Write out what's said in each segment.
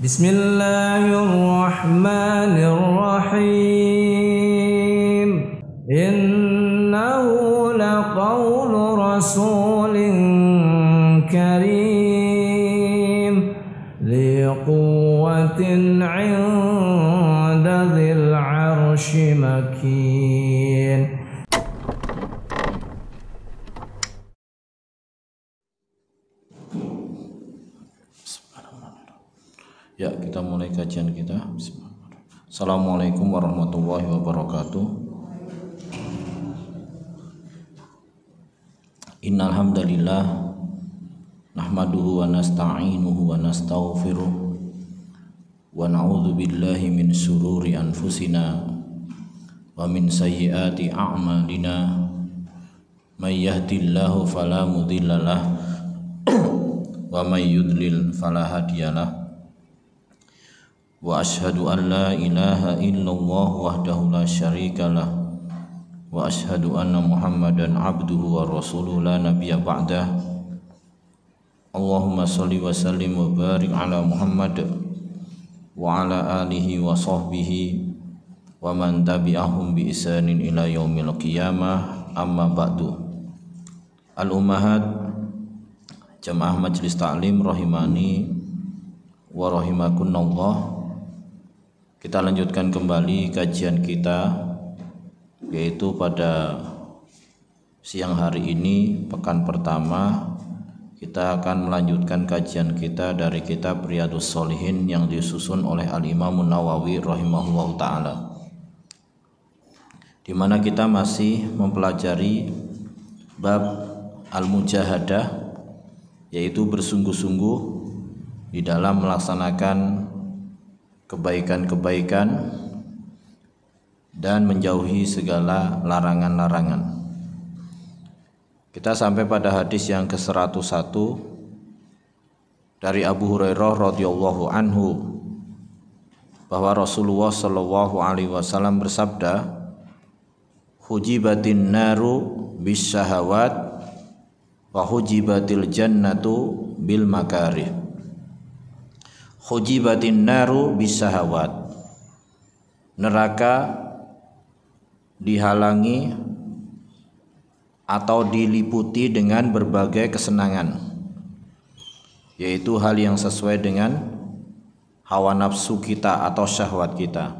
Bismillahirrahmanirrahim. Innahu laqawlu rasulin karim dhi quwwatin 'inda dhil 'arsy makin. Ya, kita mulai kajian kita. Assalamualaikum warahmatullahi wabarakatuh. Innal hamdalillah nahmaduhu wa nasta'inuhu wa nastaghfiruh wa na'udzu billahi min shururi anfusina wa min sayyiati a'malina. May yahdihillahu fala mudhillalah wa may yudlil fala hadiyalah. Wa ashhadu an la ilaha illallah wahdahu la syarikalah wa ashhadu anna Muhammadan abduhu wa rasuluhu la nabiyya ba'dah. Allahumma shalli wa sallim wa barik ala Muhammad wa ala alihi wa sahbihi wa man tabi'ahum bi ihsanin ila yaumil qiyamah. Amma ba'du. Al ummahat jamaah majelis taklim rahimani wa rahimakunallah. Kita lanjutkan kembali kajian kita, yaitu pada siang hari ini, pekan pertama, kita akan melanjutkan kajian kita dari kitab Riyadhus Shalihin yang disusun oleh Al-Imam Nawawi rahimahullahu ta'ala, di mana kita masih mempelajari bab al-mujahadah, yaitu bersungguh-sungguh di dalam melaksanakan kebaikan-kebaikan dan menjauhi segala larangan-larangan. Kita sampai pada hadis yang ke-101 dari Abu Hurairah radhiyallahu anhu, bahwa Rasulullah sallallahu alaihi wasallam bersabda, "Hujibatin naru bisyahawat wa hujibatil jannatu bil makarih." Hujibatin naru bisahawat, neraka dihalangi atau diliputi dengan berbagai kesenangan, yaitu hal yang sesuai dengan hawa nafsu kita atau syahwat kita.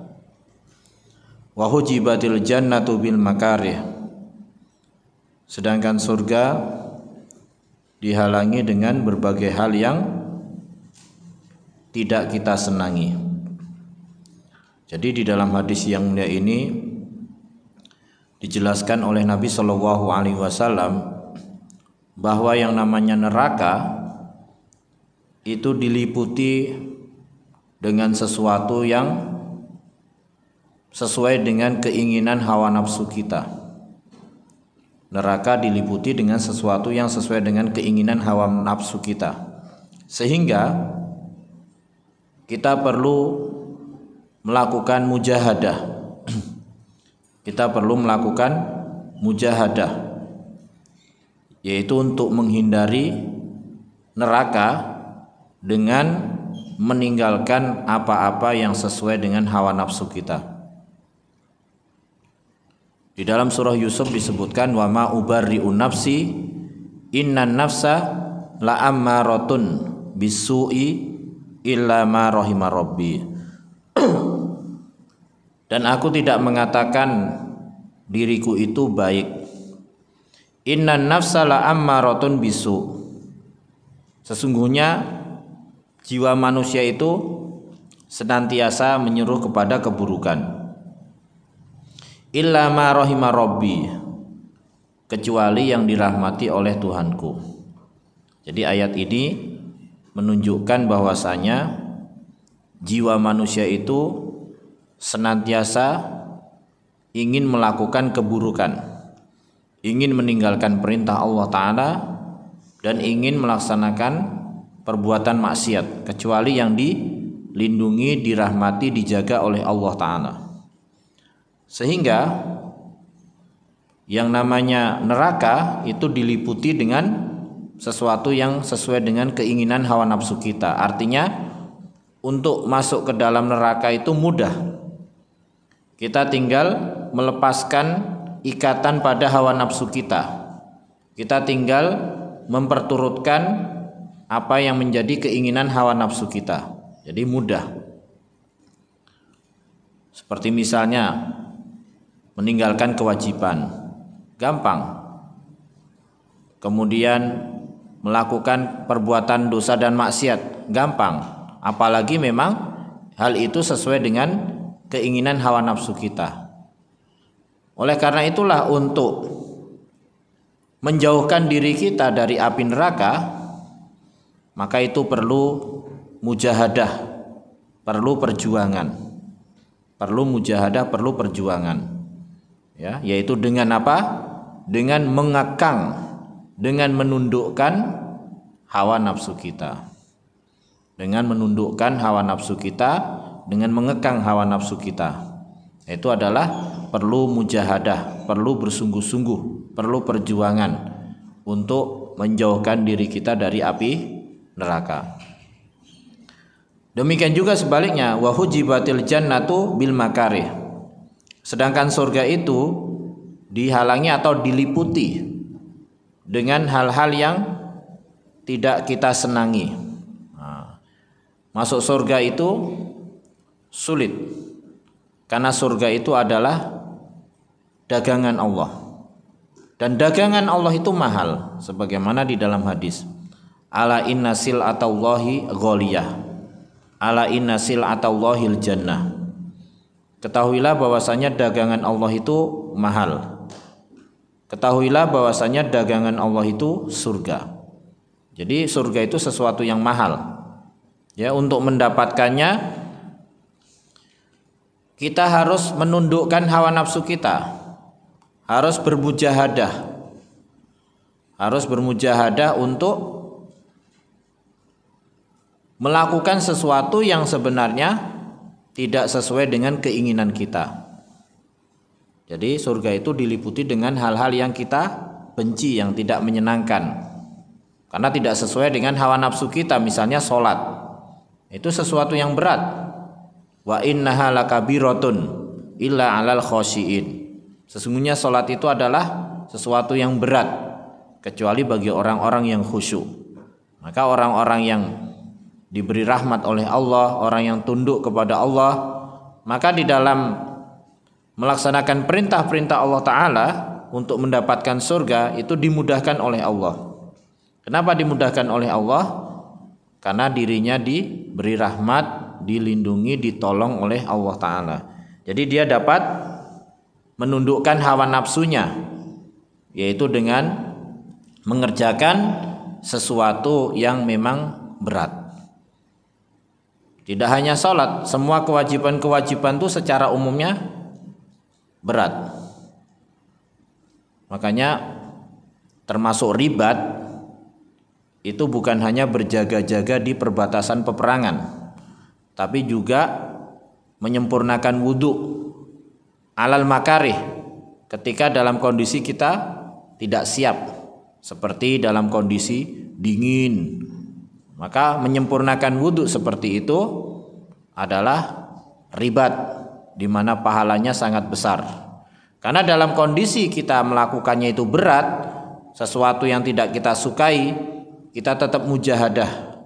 Wa hujibatil jannatu bil makarih, sedangkan surga dihalangi dengan berbagai hal yang tidak kita senangi. Jadi di dalam hadis yang mulia ini dijelaskan oleh Nabi Shallallahu Alaihi Wasallam bahwa yang namanya neraka itu diliputi dengan sesuatu yang sesuai dengan keinginan hawa nafsu kita. Neraka diliputi dengan sesuatu yang sesuai dengan keinginan hawa nafsu kita, sehingga kita perlu melakukan mujahadah. Kita perlu melakukan mujahadah, yaitu untuk menghindari neraka dengan meninggalkan apa-apa yang sesuai dengan hawa nafsu kita. Di dalam surah Yusuf disebutkan, wa ma ubarri'u nafsi innan nafsa la'ammaratun bisu'i illa ma rahima rabbi. Dan aku tidak mengatakan diriku itu baik. Innan nafsa la ammaratun bisu, sesungguhnya jiwa manusia itu senantiasa menyuruh kepada keburukan. Illa ma rahima rabbi, kecuali yang dirahmati oleh Tuhanku. Jadi ayat ini menunjukkan bahwasanya jiwa manusia itu senantiasa ingin melakukan keburukan, ingin meninggalkan perintah Allah Ta'ala, dan ingin melaksanakan perbuatan maksiat, kecuali yang dilindungi, dirahmati, dijaga oleh Allah Ta'ala. Sehingga yang namanya neraka itu diliputi dengan sesuatu yang sesuai dengan keinginan hawa nafsu kita. Artinya untuk masuk ke dalam neraka itu mudah. Kita tinggal melepaskan ikatan pada hawa nafsu kita. Kita tinggal memperturutkan apa yang menjadi keinginan hawa nafsu kita. Jadi mudah. Seperti misalnya meninggalkan kewajiban, gampang. Kemudian melakukan perbuatan dosa dan maksiat, gampang. Apalagi memang hal itu sesuai dengan keinginan hawa nafsu kita. Oleh karena itulah untuk menjauhkan diri kita dari api neraka, maka itu perlu mujahadah, perlu perjuangan. Perlu mujahadah, perlu perjuangan. Ya, yaitu dengan apa? Dengan mengekang, dengan menundukkan hawa nafsu kita. Dengan menundukkan hawa nafsu kita, dengan mengekang hawa nafsu kita. Itu adalah perlu mujahadah, perlu bersungguh-sungguh, perlu perjuangan untuk menjauhkan diri kita dari api neraka. Demikian juga sebaliknya, wa hujibatil jannatu bil makarih. Sedangkan surga itu dihalangi atau diliputi dengan hal-hal yang tidak kita senangi. Masuk surga itu sulit, karena surga itu adalah dagangan Allah, dan dagangan Allah itu mahal, sebagaimana di dalam hadis, ala inna sil'atallahi ghaliyah, ala inna sil'atallahil jannah. Ketahuilah bahwasanya dagangan Allah itu mahal. Ketahuilah bahwasanya dagangan Allah itu surga. Jadi surga itu sesuatu yang mahal. Ya, untuk mendapatkannya kita harus menundukkan hawa nafsu kita, harus bermujahadah, untuk melakukan sesuatu yang sebenarnya tidak sesuai dengan keinginan kita. Jadi surga itu diliputi dengan hal-hal yang kita benci, yang tidak menyenangkan, karena tidak sesuai dengan hawa nafsu kita. Misalnya sholat, itu sesuatu yang berat. Wa innaha lakabiratun illa 'alal khosyiin. Sesungguhnya salat itu adalah sesuatu yang berat kecuali bagi orang-orang yang khusyuk. Maka orang-orang yang diberi rahmat oleh Allah, orang yang tunduk kepada Allah, maka di dalam melaksanakan perintah-perintah Allah Ta'ala untuk mendapatkan surga itu dimudahkan oleh Allah. Kenapa dimudahkan oleh Allah? Karena dirinya diberi rahmat, dilindungi, ditolong oleh Allah Ta'ala. Jadi dia dapat menundukkan hawa nafsunya, yaitu dengan mengerjakan sesuatu yang memang berat. Tidak hanya sholat, semua kewajiban-kewajiban itu secara umumnya berat. Makanya termasuk ribat itu bukan hanya berjaga-jaga di perbatasan peperangan, tapi juga menyempurnakan wudhu alal makarih ketika dalam kondisi kita tidak siap, seperti dalam kondisi dingin. Maka menyempurnakan wudhu seperti itu adalah ribat, di mana pahalanya sangat besar. Karena dalam kondisi kita melakukannya itu berat, sesuatu yang tidak kita sukai, kita tetap mujahadah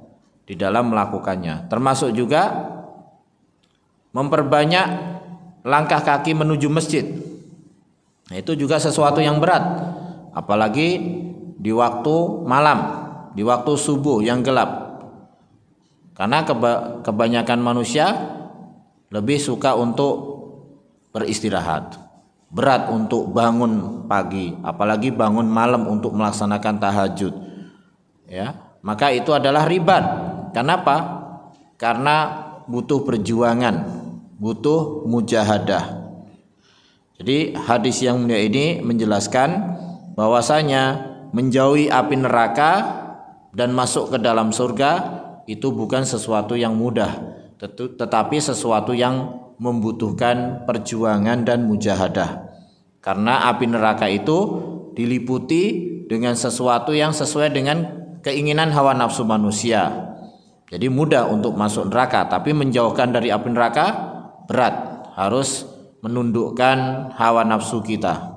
di dalam melakukannya. Termasuk juga memperbanyak langkah kaki menuju masjid. Nah, itu juga sesuatu yang berat, apalagi di waktu malam, di waktu subuh yang gelap. Karena kebanyakan manusia lebih suka untuk beristirahat. Berat untuk bangun pagi, apalagi bangun malam untuk melaksanakan tahajud. Ya, maka itu adalah ribat. Kenapa? Karena butuh perjuangan, butuh mujahadah. Jadi hadis yang mulia ini menjelaskan bahwasanya menjauhi api neraka dan masuk ke dalam surga itu bukan sesuatu yang mudah, tetapi sesuatu yang membutuhkan perjuangan dan mujahadah. Karena api neraka itu diliputi dengan sesuatu yang sesuai dengan keinginan hawa nafsu manusia, Jadi mudah untuk masuk neraka, tapi menjauhkan dari api neraka berat, harus menundukkan hawa nafsu kita.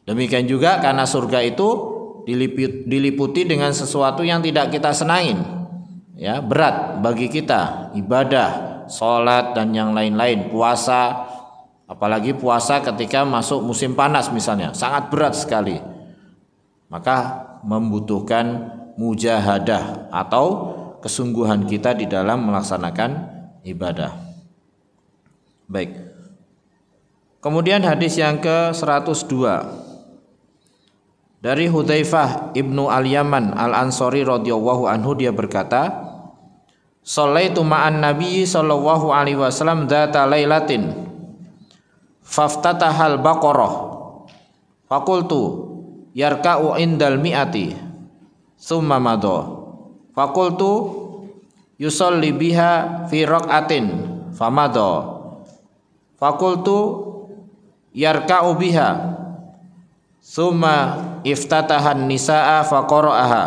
Demikian juga karena surga itu diliputi dengan sesuatu yang tidak kita senangin, ya, berat bagi kita, ibadah, sholat dan yang lain-lain, puasa, apalagi puasa ketika masuk musim panas misalnya, sangat berat sekali. Maka membutuhkan mujahadah atau kesungguhan kita di dalam melaksanakan ibadah. Baik. Kemudian hadis yang ke-102 dari Hudzaifah ibnu al-Yaman al-Ansari radhiyallahu anhu, dia berkata, "Shallaitu ma'an Nabi sallallahu alaihi wasallam dzata lailatin faftatahal Baqarah faqultu yarka'u indal mi'ati tsumma madha faqultu yusalli biha fi raq'atin famadha faqultu yarka'u biha tsumma iftatahan nisaa faqara'aha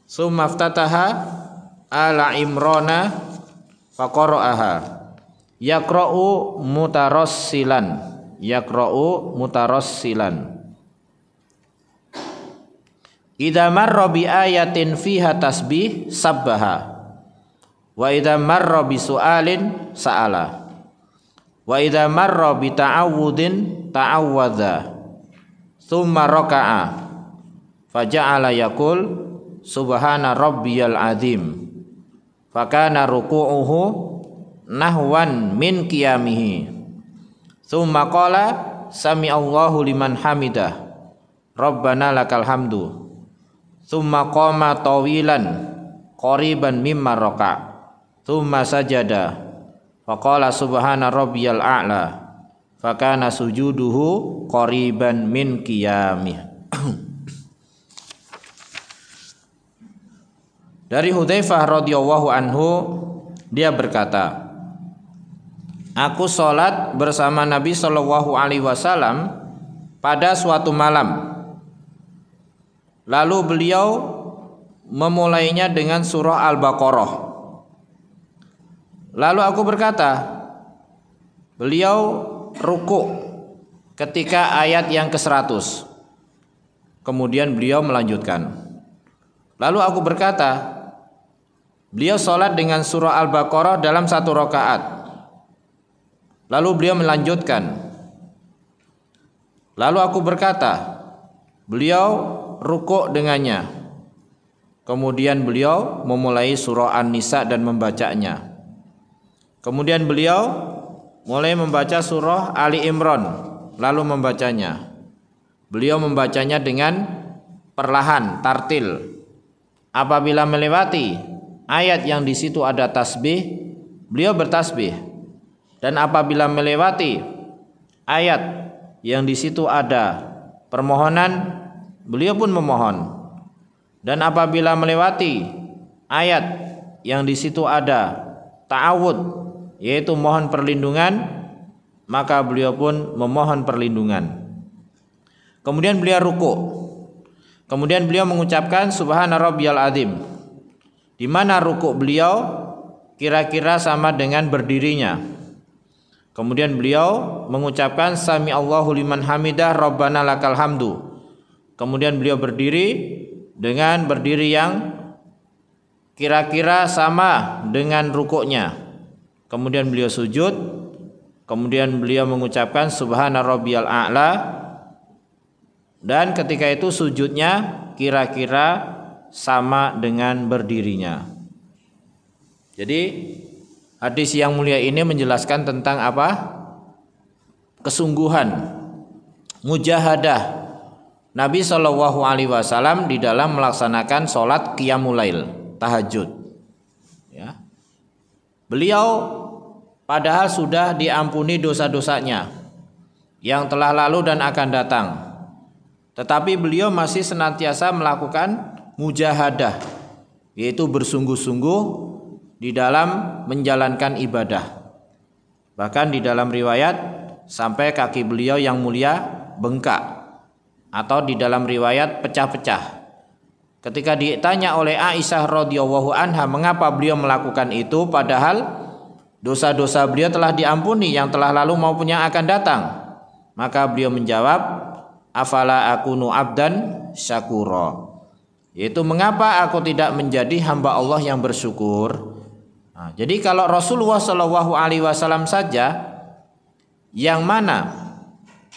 tsumma iftataha ala imrana faqara'aha yaqra'u mutarassilan idza marra bi ayatin fiha tasbih sabbaha wa idza marra bi su'alin sa'ala wa idza marra bi ta'awudin ta'awadza thumma raka'a faja'ala yaqul subhana rabbiyal azim fakana ruku'uhu nahwan min qiyamihi thumma qala sami Allahu liman hamidah rabbana lakal hamdu thumma qama tawilan qariban mimma raka' thumma sajada faqala subhana rabbiyal a'la fakana sujuduhu qariban min qiyamih. Dari Hudzaifah radhiyallahu anhu, dia berkata, aku sholat bersama Nabi sallallahu alaihi wasallam pada suatu malam. Lalu beliau memulainya dengan surah Al-Baqarah. Lalu aku berkata, beliau ruku' ketika ayat yang ke-100. Kemudian beliau melanjutkan. Lalu aku berkata, beliau sholat dengan surah Al-Baqarah dalam satu rakaat. Lalu beliau melanjutkan. Lalu aku berkata, beliau rukuk dengannya. Kemudian beliau memulai surah An-Nisa dan membacanya. Kemudian beliau mulai membaca surah Ali Imran, lalu membacanya. Beliau membacanya dengan perlahan, tartil. Apabila melewati ayat yang di situ ada tasbih, beliau bertasbih. Dan apabila melewati ayat yang di situ ada permohonan, beliau pun memohon. Dan apabila melewati ayat yang di situ ada ta'awud, yaitu mohon perlindungan, maka beliau pun memohon perlindungan. Kemudian beliau rukuk. Kemudian beliau mengucapkan subhana rabbiyal azim, di mana rukuk beliau kira-kira sama dengan berdirinya. Kemudian beliau mengucapkan sami Allahu liman hamidah rabbana lakal hamdu. Kemudian beliau berdiri dengan berdiri yang kira-kira sama dengan rukuknya. Kemudian beliau sujud. Kemudian beliau mengucapkan subhana rabbiyal a'la. Dan ketika itu sujudnya kira-kira sama dengan berdirinya. Jadi hadis yang mulia ini menjelaskan tentang apa? Kesungguhan, mujahadah Nabi Shallallahu Alaihi Wasallam di dalam melaksanakan sholat qiyamul lail, tahajud. Ya. Beliau padahal sudah diampuni dosa-dosanya yang telah lalu dan akan datang, tetapi beliau masih senantiasa melakukan mujahadah, yaitu bersungguh-sungguh di dalam menjalankan ibadah. Bahkan di dalam riwayat sampai kaki beliau yang mulia bengkak, atau di dalam riwayat pecah-pecah. ketika ditanya oleh Aisyah radhiyallahu anha mengapa beliau melakukan itu padahal dosa-dosa beliau telah diampuni yang telah lalu maupun yang akan datang, maka beliau menjawab, afala akunu abdan syakura, yaitu mengapa aku tidak menjadi hamba Allah yang bersyukur. Nah, jadi kalau Rasulullah Shallallahu Alaihi Wasallam saja yang mana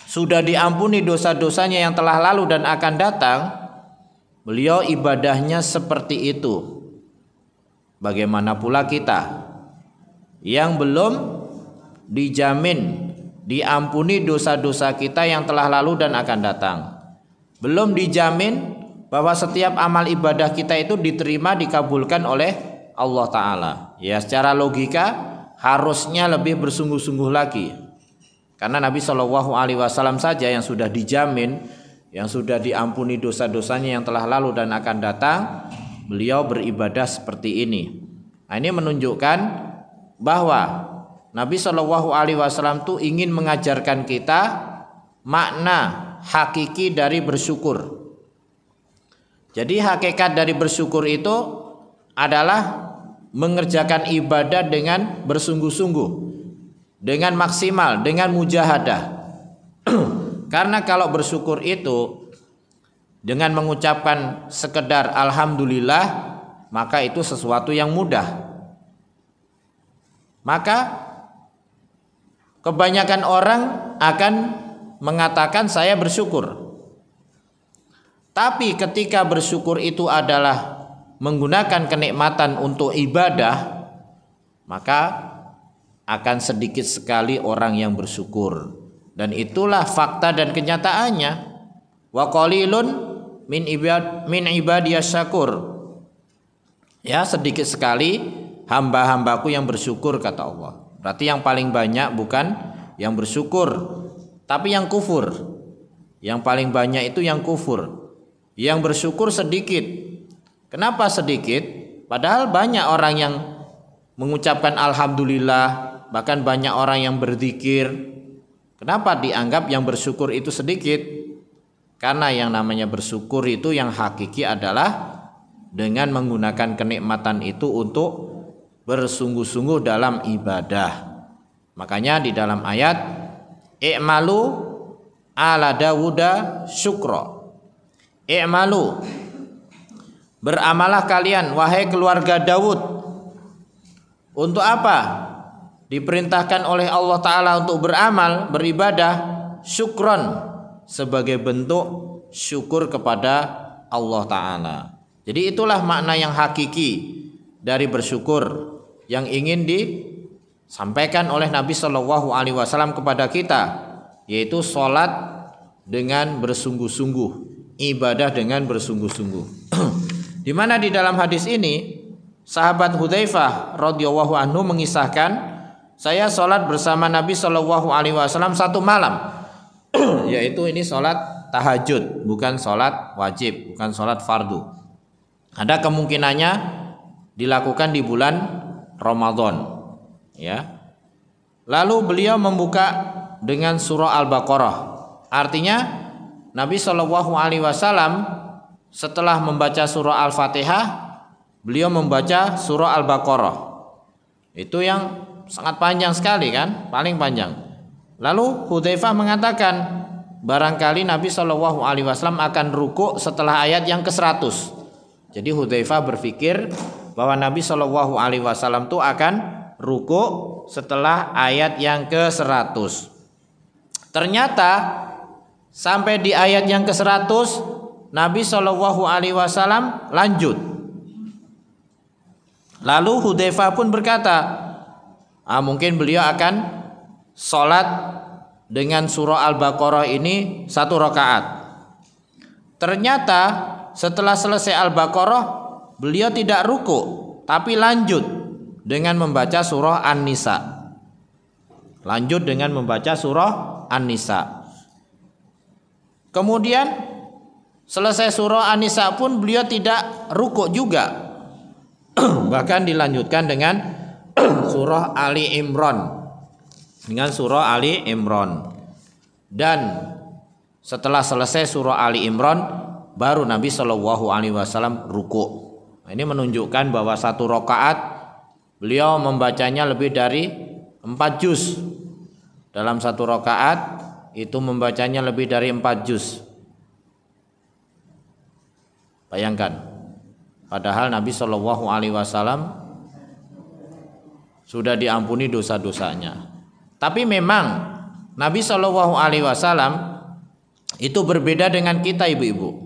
sudah diampuni dosa-dosanya yang telah lalu dan akan datang, beliau ibadahnya seperti itu. Bagaimana pula kita yang belum dijamin diampuni dosa-dosa kita yang telah lalu dan akan datang, belum dijamin bahwa setiap amal ibadah kita itu diterima dikabulkan oleh Allah Ta'ala. Ya, secara logika harusnya lebih bersungguh-sungguh lagi, karena Nabi Shallallahu Alaihi Wasallam saja yang sudah dijamin, yang sudah diampuni dosa-dosanya yang telah lalu dan akan datang, beliau beribadah seperti ini. Nah, ini menunjukkan bahwa Nabi Shallallahu Alaihi Wasallam tuh ingin mengajarkan kita makna hakiki dari bersyukur. Jadi hakikat dari bersyukur itu adalah mengerjakan ibadah dengan bersungguh-sungguh, dengan maksimal, dengan mujahadah. Karena kalau bersyukur itu dengan mengucapkan sekedar alhamdulillah, maka itu sesuatu yang mudah. Maka kebanyakan orang akan mengatakan saya bersyukur. Tapi ketika bersyukur itu adalah menggunakan kenikmatan untuk ibadah, maka akan sedikit sekali orang yang bersyukur. Dan itulah fakta dan kenyataannya. Wa qalilun min ibadiyas syakur. Ya, sedikit sekali hamba-hambaku yang bersyukur, kata Allah. Berarti yang paling banyak bukan yang bersyukur, tapi yang kufur. Yang paling banyak itu yang kufur. Yang bersyukur sedikit. Kenapa sedikit? Padahal banyak orang yang mengucapkan alhamdulillah, bahkan banyak orang yang berzikir. Kenapa dianggap yang bersyukur itu sedikit? Karena yang namanya bersyukur itu yang hakiki adalah dengan menggunakan kenikmatan itu untuk bersungguh-sungguh dalam ibadah. Makanya di dalam ayat i'malu ala Dawuda syukra. I'malu, beramalah kalian wahai keluarga Daud. Untuk apa? Diperintahkan oleh Allah Ta'ala untuk beramal, beribadah, syukron, sebagai bentuk syukur kepada Allah Ta'ala. Jadi itulah makna yang hakiki dari bersyukur yang ingin disampaikan oleh Nabi Shallallahu Alaihi Wasallam kepada kita, yaitu sholat dengan bersungguh-sungguh, ibadah dengan bersungguh-sungguh. Di mana di dalam hadis ini sahabat Hudzaifah radhiyallahu anhu mengisahkan, saya sholat bersama Nabi Shallallahu Alaihi Wasallam satu malam, yaitu ini sholat tahajud, bukan sholat wajib, bukan sholat fardu. Ada kemungkinannya dilakukan di bulan Ramadan, ya. Lalu beliau membuka dengan surah Al-Baqarah. Artinya Nabi Shallallahu Alaihi Wasallam setelah membaca surah Al-Fatihah, beliau membaca surah Al-Baqarah. Itu yang sangat panjang sekali kan, paling panjang. Lalu Hudzaifah mengatakan, barangkali Nabi Shallallahu Alaihi Wasallam akan ruku setelah ayat yang ke-100. Jadi Hudzaifah berpikir bahwa Nabi Shallallahu Alaihi Wasallam itu akan ruku setelah ayat yang ke-100. Ternyata sampai di ayat yang ke-100 Nabi Shallallahu Alaihi Wasallam lanjut. Lalu Hudzaifah pun berkata, mungkin beliau akan sholat dengan surah Al-Baqarah ini 1 rakaat. Ternyata setelah selesai Al-Baqarah beliau tidak ruku, tapi lanjut dengan membaca surah An-Nisa. Lanjut dengan membaca surah An-Nisa. Kemudian selesai surah An-Nisa pun beliau tidak ruku juga. Bahkan dilanjutkan dengan surah Ali Imran. Dengan surah Ali Imran. Dan setelah selesai surah Ali Imran, baru Nabi Shallallahu Alaihi Wasallam ruku. Nah, ini menunjukkan bahwa 1 rakaat beliau membacanya lebih dari 4 juz. Dalam 1 rakaat itu membacanya lebih dari 4 juz. Bayangkan, padahal Nabi Shallallahu Alaihi Wasallam sudah diampuni dosa-dosanya. Tapi memang Nabi Shallallahu Alaihi Wasallam itu berbeda dengan kita, ibu-ibu.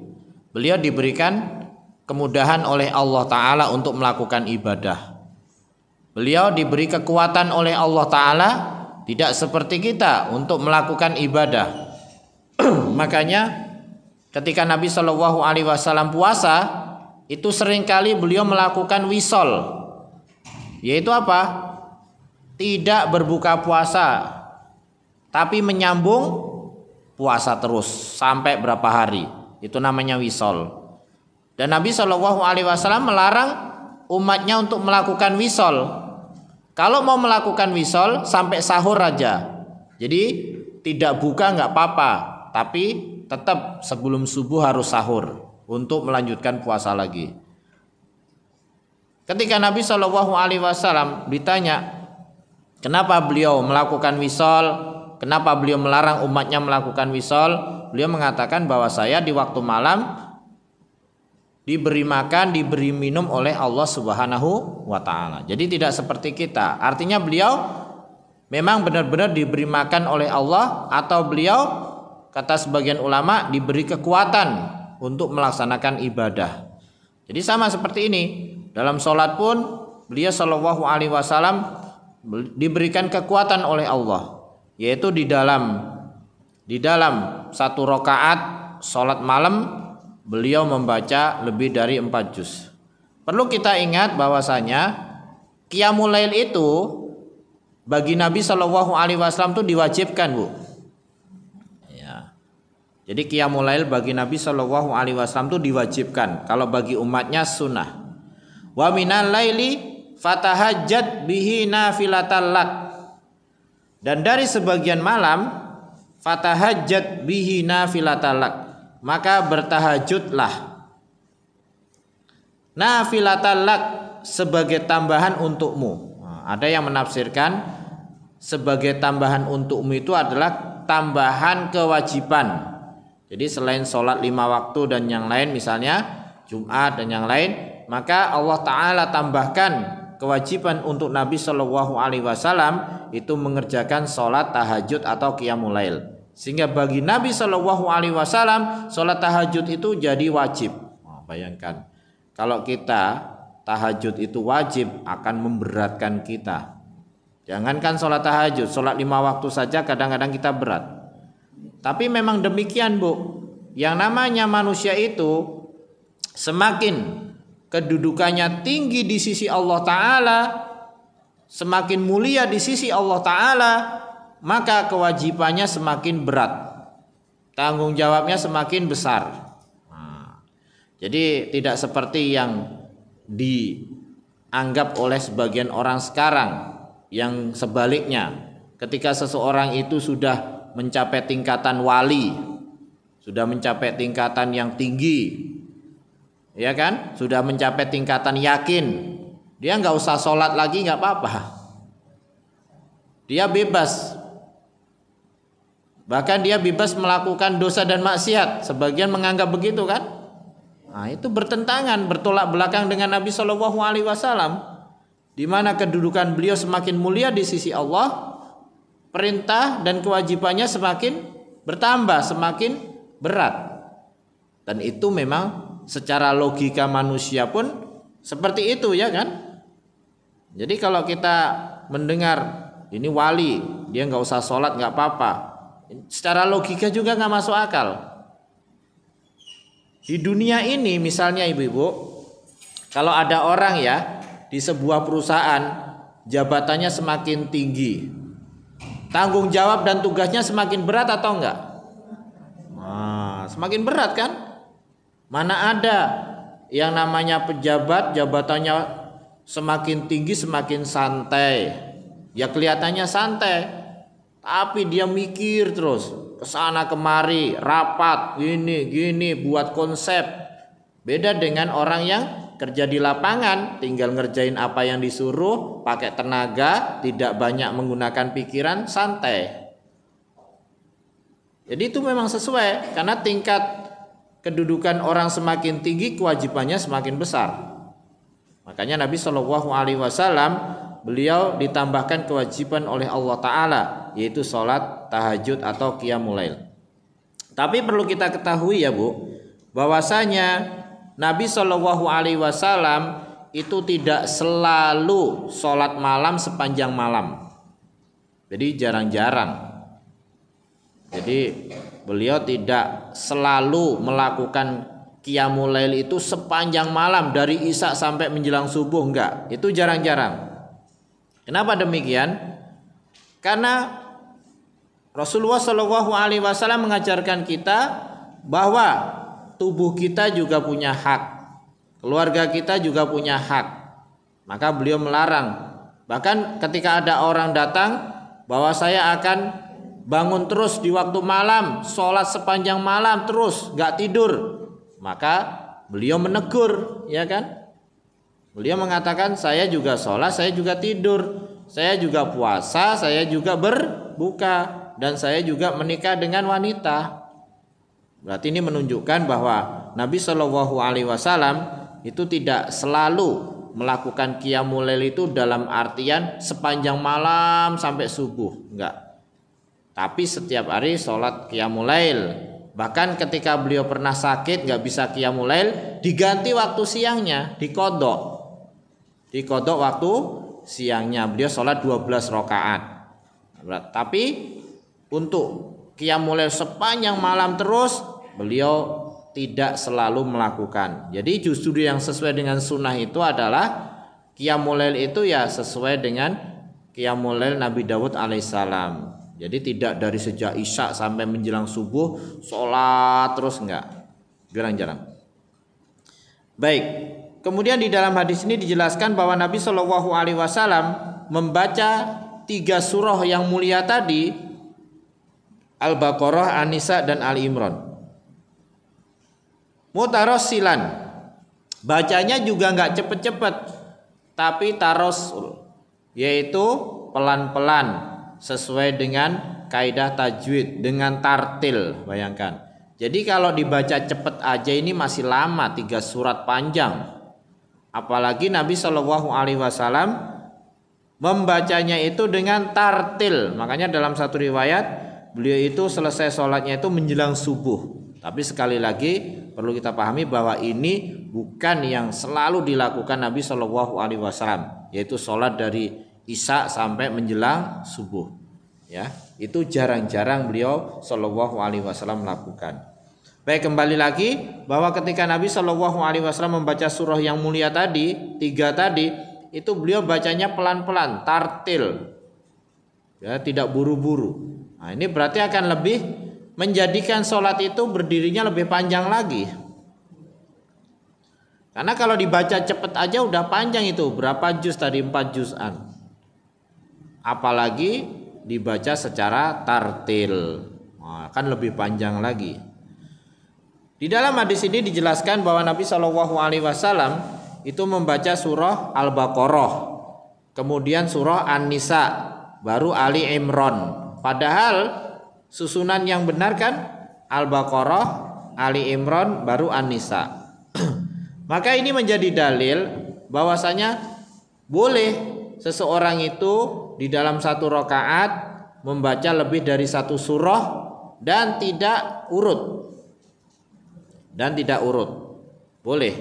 Beliau diberikan kemudahan oleh Allah Ta'ala untuk melakukan ibadah. Beliau diberi kekuatan oleh Allah Ta'ala, tidak seperti kita untuk melakukan ibadah. Makanya ketika Nabi Shallallahu Alaihi Wasallam puasa, itu seringkali beliau melakukan wisol, yaitu apa? Tidak berbuka puasa, tapi menyambung puasa terus sampai berapa hari. Itu namanya wisol. Dan Nabi Shallallahu Alaihi Wasallam melarang umatnya untuk melakukan wisol. Kalau mau melakukan wisol sampai sahur aja. Jadi tidak buka nggak apa-apa, tapi tetap sebelum subuh harus sahur untuk melanjutkan puasa lagi. Ketika Nabi Shallallahu Alaihi Wasallam ditanya kenapa beliau melakukan wisol, kenapa beliau melarang umatnya melakukan wisol, beliau mengatakan bahwa saya di waktu malam diberi makan, diberi minum oleh Allah Subhanahu wa Ta'ala. Jadi tidak seperti kita. Artinya beliau memang benar-benar diberi makan oleh Allah, atau beliau, kata sebagian ulama, diberi kekuatan untuk melaksanakan ibadah. Jadi sama seperti ini. Dalam sholat pun beliau Shallallahu Alaihi Wasallam diberikan kekuatan oleh Allah, yaitu di dalam 1 rakaat sholat malam beliau membaca lebih dari 4 juz. Perlu kita ingat bahwasanya qiyamul lail itu bagi Nabi Shallallahu Alaihi Wasallam itu diwajibkan, Bu. Ya. Jadi qiyamul lail bagi Nabi Shallallahu Alaihi Wasallam itu diwajibkan. Kalau bagi umatnya sunnah. Wa minal laili fatahajjat bihi nafilatan lak. Dan dari sebagian malam fatahajjat bihi nafilatan lak, maka bertahajudlah nafilatan lak sebagai tambahan untukmu. Ada yang menafsirkan sebagai tambahan untukmu itu adalah tambahan kewajiban. Jadi selain sholat 5 waktu dan yang lain, misalnya Jumat dan yang lain, maka Allah Ta'ala tambahkan kewajiban untuk Nabi Shallallahu Alaihi Wasallam itu mengerjakan sholat tahajud atau qiyamul lail. Sehingga bagi Nabi Shallallahu Alaihi Wasallam sholat tahajud itu jadi wajib. Bayangkan, kalau kita tahajud itu wajib akan memberatkan kita. Jangankan sholat tahajud, sholat 5 waktu saja kadang-kadang kita berat. Tapi memang demikian, Bu. Yang namanya manusia itu semakin kedudukannya tinggi di sisi Allah Ta'ala, semakin mulia di sisi Allah Ta'ala, maka kewajibannya semakin berat, tanggung jawabnya semakin besar. Jadi tidak seperti yang dianggap oleh sebagian orang sekarang, yang sebaliknya, ketika seseorang itu sudah mencapai tingkatan wali, sudah mencapai tingkatan yang tinggi, ya kan, sudah mencapai tingkatan yakin, dia nggak usah sholat lagi, nggak apa-apa, dia bebas. Bahkan dia bebas melakukan dosa dan maksiat. Sebagian menganggap begitu kan? Nah, itu bertentangan, bertolak belakang dengan Nabi Shallallahu Alaihi Wasallam, di mana kedudukan beliau semakin mulia di sisi Allah, perintah dan kewajibannya semakin bertambah, semakin berat. Dan itu memang secara logika manusia pun seperti itu, ya kan? Jadi kalau kita mendengar ini wali, dia nggak usah sholat, nggak apa-apa, secara logika juga nggak masuk akal. Di dunia ini misalnya ibu-ibu, kalau ada orang ya di sebuah perusahaan jabatannya semakin tinggi, tanggung jawab dan tugasnya semakin berat atau enggak? Nah, semakin berat kan? Mana ada yang namanya pejabat jabatannya semakin tinggi semakin santai. Ya kelihatannya santai, tapi dia mikir terus, kesana kemari, rapat, gini, buat konsep. Beda dengan orang yang kerja di lapangan, tinggal ngerjain apa yang disuruh, pakai tenaga, tidak banyak menggunakan pikiran, santai. Jadi itu memang sesuai, karena tingkat kedudukan orang semakin tinggi, kewajibannya semakin besar. Makanya Nabi Shallallahu Alaihi Wasallam beliau ditambahkan kewajiban oleh Allah Ta'ala, yaitu sholat tahajud atau qiyamul lail. Tapi perlu kita ketahui ya Bu, bahwasanya Nabi Shallallahu Alaihi Wasallam itu tidak selalu sholat malam sepanjang malam. Jadi jarang-jarang. Jadi beliau tidak selalu melakukan qiyamul lail itu sepanjang malam dari isya sampai menjelang subuh, enggak. Itu jarang-jarang. Kenapa demikian? Karena Rasulullah Shallallahu Alaihi Wasallam mengajarkan kita bahwa tubuh kita juga punya hak, keluarga kita juga punya hak. Maka beliau melarang. Bahkan ketika ada orang datang bahwa saya akan bangun terus di waktu malam, sholat sepanjang malam terus, gak tidur, maka beliau menegur, ya kan? Beliau mengatakan saya juga sholat, saya juga tidur, saya juga puasa, saya juga berbuka, dan saya juga menikah dengan wanita. Berarti ini menunjukkan bahwa Nabi Shallallahu Alaihi Wasallam itu tidak selalu melakukan qiyamul lail itu dalam artian sepanjang malam sampai subuh, enggak. Tapi setiap hari sholat qiyamul lail. Bahkan ketika beliau pernah sakit nggak bisa qiyamul lail, diganti waktu siangnya, dikodok waktu siangnya, beliau sholat 12 rakaat. Tapi untuk qiyamul lail sepanjang malam terus beliau tidak selalu melakukan. Jadi justru yang sesuai dengan sunnah itu adalah qiyamul lail itu ya sesuai dengan qiyamul lail Nabi Daud alaihissalam. Jadi tidak dari sejak isya sampai menjelang subuh sholat terus, enggak, jarang-jarang. Baik, kemudian di dalam hadis ini dijelaskan bahwa Nabi Shallallahu Alaihi Wasallam membaca 3 surah yang mulia tadi, Al-Baqarah, An-Nisa, dan Ali Imran. Mutarossilan, bacanya juga enggak cepet-cepet, tapi tarossul, yaitu pelan-pelan, sesuai dengan kaidah tajwid, dengan tartil. Bayangkan, jadi kalau dibaca cepet aja ini masih lama, 3 surat panjang. Apalagi Nabi Shallallahu Alaihi Wasallam membacanya itu dengan tartil. Makanya dalam satu riwayat beliau itu selesai sholatnya itu menjelang subuh. Tapi sekali lagi perlu kita pahami bahwa ini bukan yang selalu dilakukan Nabi Shallallahu Alaihi Wasallam, yaitu sholat dari isya sampai menjelang subuh. Ya, itu jarang-jarang beliau Shallallahu Alaihi Wasallam melakukan. Baik, kembali lagi bahwa ketika Nabi Shallallahu Alaihi Wasallam membaca surah yang mulia tadi, 3 tadi, itu beliau bacanya pelan-pelan, tartil, ya, tidak buru-buru. Nah, ini berarti akan lebih menjadikan sholat itu berdirinya lebih panjang lagi. Karena kalau dibaca cepet aja udah panjang itu, berapa juz tadi, 4 juz'an. Apalagi dibaca secara tartil, nah, kan lebih panjang lagi. Di dalam hadis ini dijelaskan bahwa Nabi Shallallahu Alaihi Wasallam itu membaca surah Al-Baqarah, kemudian surah An-Nisa, baru Ali Imran. Padahal susunan yang benar kan Al-Baqarah, Ali Imran, baru An-Nisa. Maka ini menjadi dalil bahwasanya boleh seseorang itu di dalam 1 rakaat membaca lebih dari 1 surah dan tidak urut. Boleh.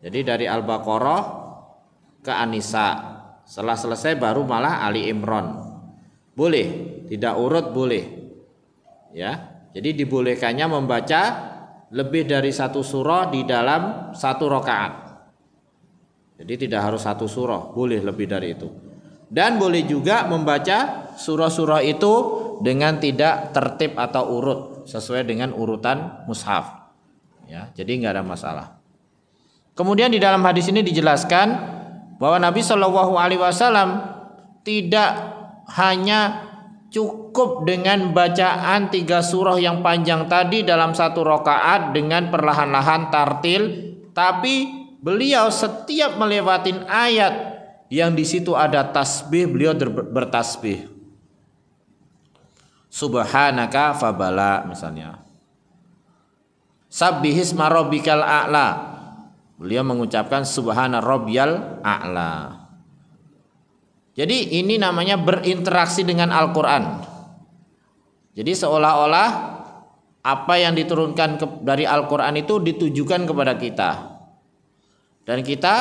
Jadi dari Al-Baqarah ke An-Nisa, setelah selesai baru malah Ali Imran. Boleh, tidak urut boleh. Ya. Jadi dibolehkannya membaca lebih dari 1 surah di dalam 1 rakaat. Jadi tidak harus 1 surah, boleh lebih dari itu. Dan boleh juga membaca surah-surah itu dengan tidak tertib atau urut, sesuai dengan urutan mushaf. Ya, jadi nggak ada masalah. Kemudian di dalam hadis ini dijelaskan bahwa Nabi Shallallahu Alaihi Wasallam tidak hanya cukup dengan bacaan 3 surah yang panjang tadi dalam 1 rakaat dengan perlahan-lahan tartil, tapi beliau setiap melewatin ayat yang di situ ada tasbih, beliau bertasbih. Subhanaka fabala misalnya. Sabbihisma rabbikal a'la. Beliau mengucapkan subhana rabbiyal a'la. Jadi ini namanya berinteraksi dengan Al-Quran. Jadi seolah-olah apa yang diturunkan dari Al-Quran itu ditujukan kepada kita. Dan kita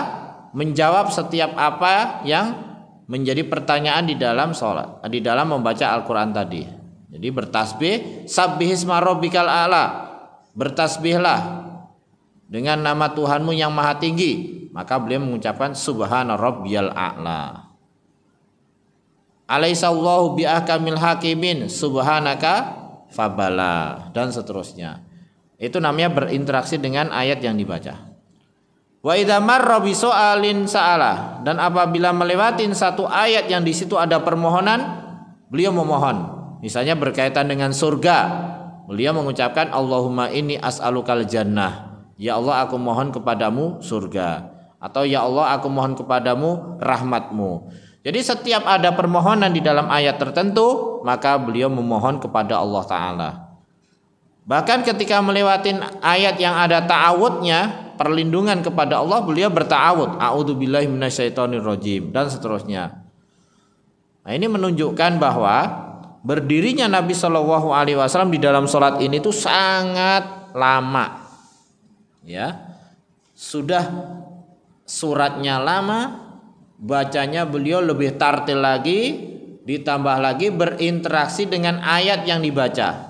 menjawab setiap apa yang menjadi pertanyaan di dalam sholat, di dalam membaca Al-Quran tadi. Jadi bertasbih, sabbihisma rabbikal a'la. Bertasbihlah dengan nama Tuhanmu yang maha tinggi. Maka beliau mengucapkan subhana rabbiyal a'la. Alaihissallahu bi'ahkamil hakimin subhanaka fabala, dan seterusnya. Itu namanya berinteraksi dengan ayat yang dibaca. Wa idza marra bi so'alin sa'ala, dan apabila melewatin satu ayat yang di situ ada permohonan, beliau memohon. Misalnya berkaitan dengan surga, beliau mengucapkan Allahumma inni as'alukal jannah. Ya Allah, aku mohon kepadamu surga. Atau ya Allah, aku mohon kepadamu rahmatmu. Jadi setiap ada permohonan di dalam ayat tertentu, maka beliau memohon kepada Allah Ta'ala. Bahkan ketika melewatin ayat yang ada ta'awudnya, perlindungan kepada Allah, beliau berta'awud, a'udzubillahi minasyaitonirrajim, dan seterusnya. Nah, ini menunjukkan bahwa berdirinya Nabi Shallallahu Alaihi Wasallam di dalam sholat ini tuh sangat lama. Ya, sudah suratnya lama, bacanya beliau lebih tartil lagi, ditambah lagi berinteraksi dengan ayat yang dibaca.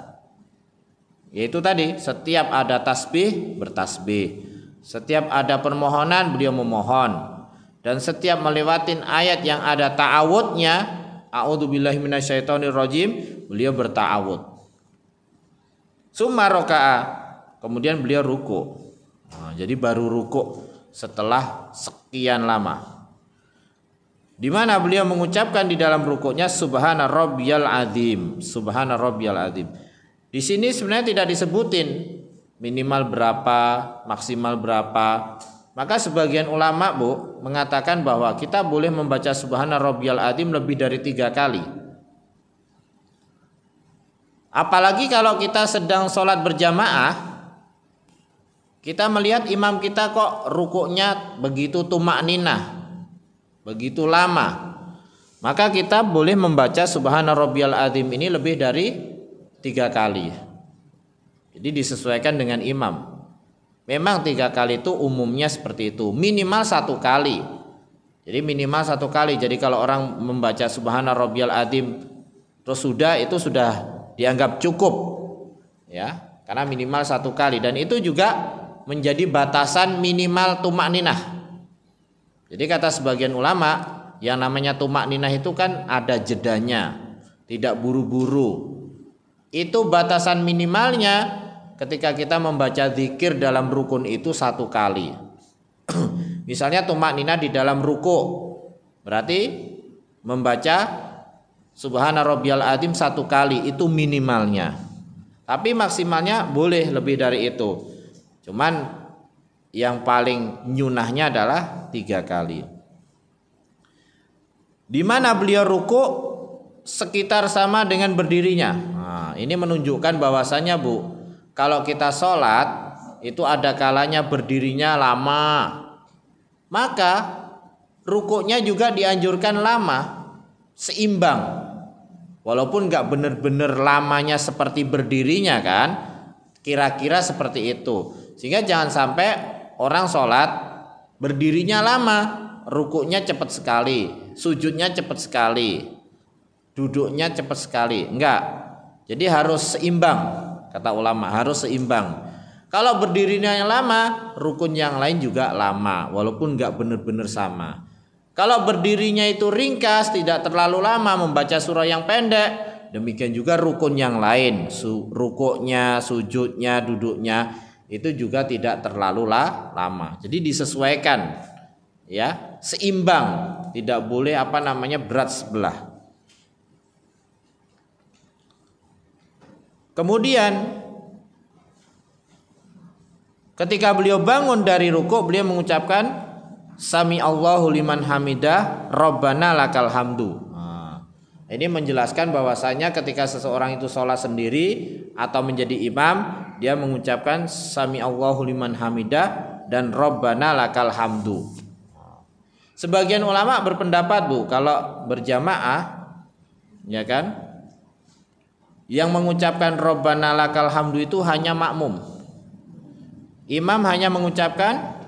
Yaitu tadi, setiap ada tasbih bertasbih, setiap ada permohonan beliau memohon, dan setiap melewatin ayat yang ada ta'awudnya, a'udzubillahi minasyaitonirrajim, beliau berta'awud. Summa raka'a, kemudian beliau ruku. Nah, jadi baru ruku setelah sekian lama. Di mana beliau mengucapkan di dalam rukuknya subhana rabbiyal azim, subhana rabbiyal azim. Di sini sebenarnya tidak disebutin minimal berapa, maksimal berapa. Maka sebagian ulama mengatakan bahwa kita boleh membaca subhana rabbiyal azim lebih dari 3 kali. Apalagi kalau kita sedang sholat berjamaah, kita melihat imam kita kok rukuknya begitu tumakninah, begitu lama, maka kita boleh membaca subhana rabbiyal azim ini lebih dari 3 kali. Jadi disesuaikan dengan imam. Memang 3 kali itu umumnya seperti itu, minimal 1 kali. Jadi minimal 1 kali. Jadi kalau orang membaca subhana rabbiyal azim terus itu sudah dianggap cukup, ya, karena minimal 1 kali. Dan itu juga menjadi batasan minimal tumakninah. Jadi kata sebagian ulama, yang namanya tumakninah itu kan ada jedanya, tidak buru-buru. Itu batasan minimalnya ketika kita membaca zikir dalam rukun itu 1 kali. Misalnya tumakninah di dalam ruku, berarti membaca subhana rabbiyal azim 1 kali, itu minimalnya. Tapi maksimalnya boleh lebih dari itu. Cuman yang paling nyunahnya adalah 3 kali. Di mana beliau ruku sekitar sama dengan berdirinya. Nah, ini menunjukkan bahwasanya kalau kita sholat itu ada kalanya berdirinya lama, maka rukuknya juga dianjurkan lama, seimbang. Walaupun nggak benar-benar lamanya seperti berdirinya kan, kira-kira seperti itu. Sehingga jangan sampai orang sholat berdirinya lama, rukuknya cepat sekali, sujudnya cepat sekali, duduknya cepat sekali. Enggak. Jadi harus seimbang, kata ulama, harus seimbang. Kalau berdirinya yang lama, rukun yang lain juga lama, walaupun enggak benar-benar sama. Kalau berdirinya itu ringkas, tidak terlalu lama, membaca surah yang pendek, demikian juga rukun yang lain, rukuknya, sujudnya, duduknya itu juga tidak terlalu lama. Jadi disesuaikan, ya, seimbang, tidak boleh berat sebelah. Kemudian ketika beliau bangun dari ruku, beliau mengucapkan Sami Allahu liman hamidah, Rabbana lakal hamdu. Ini menjelaskan bahwasanya ketika seseorang itu sholat sendiri atau menjadi imam, dia mengucapkan Sami Allahu liman hamidah dan Rabbana lakal hamdu. Sebagian ulama berpendapat kalau berjamaah, ya kan, yang mengucapkan Rabbana lakal hamdu itu hanya makmum. Imam hanya mengucapkan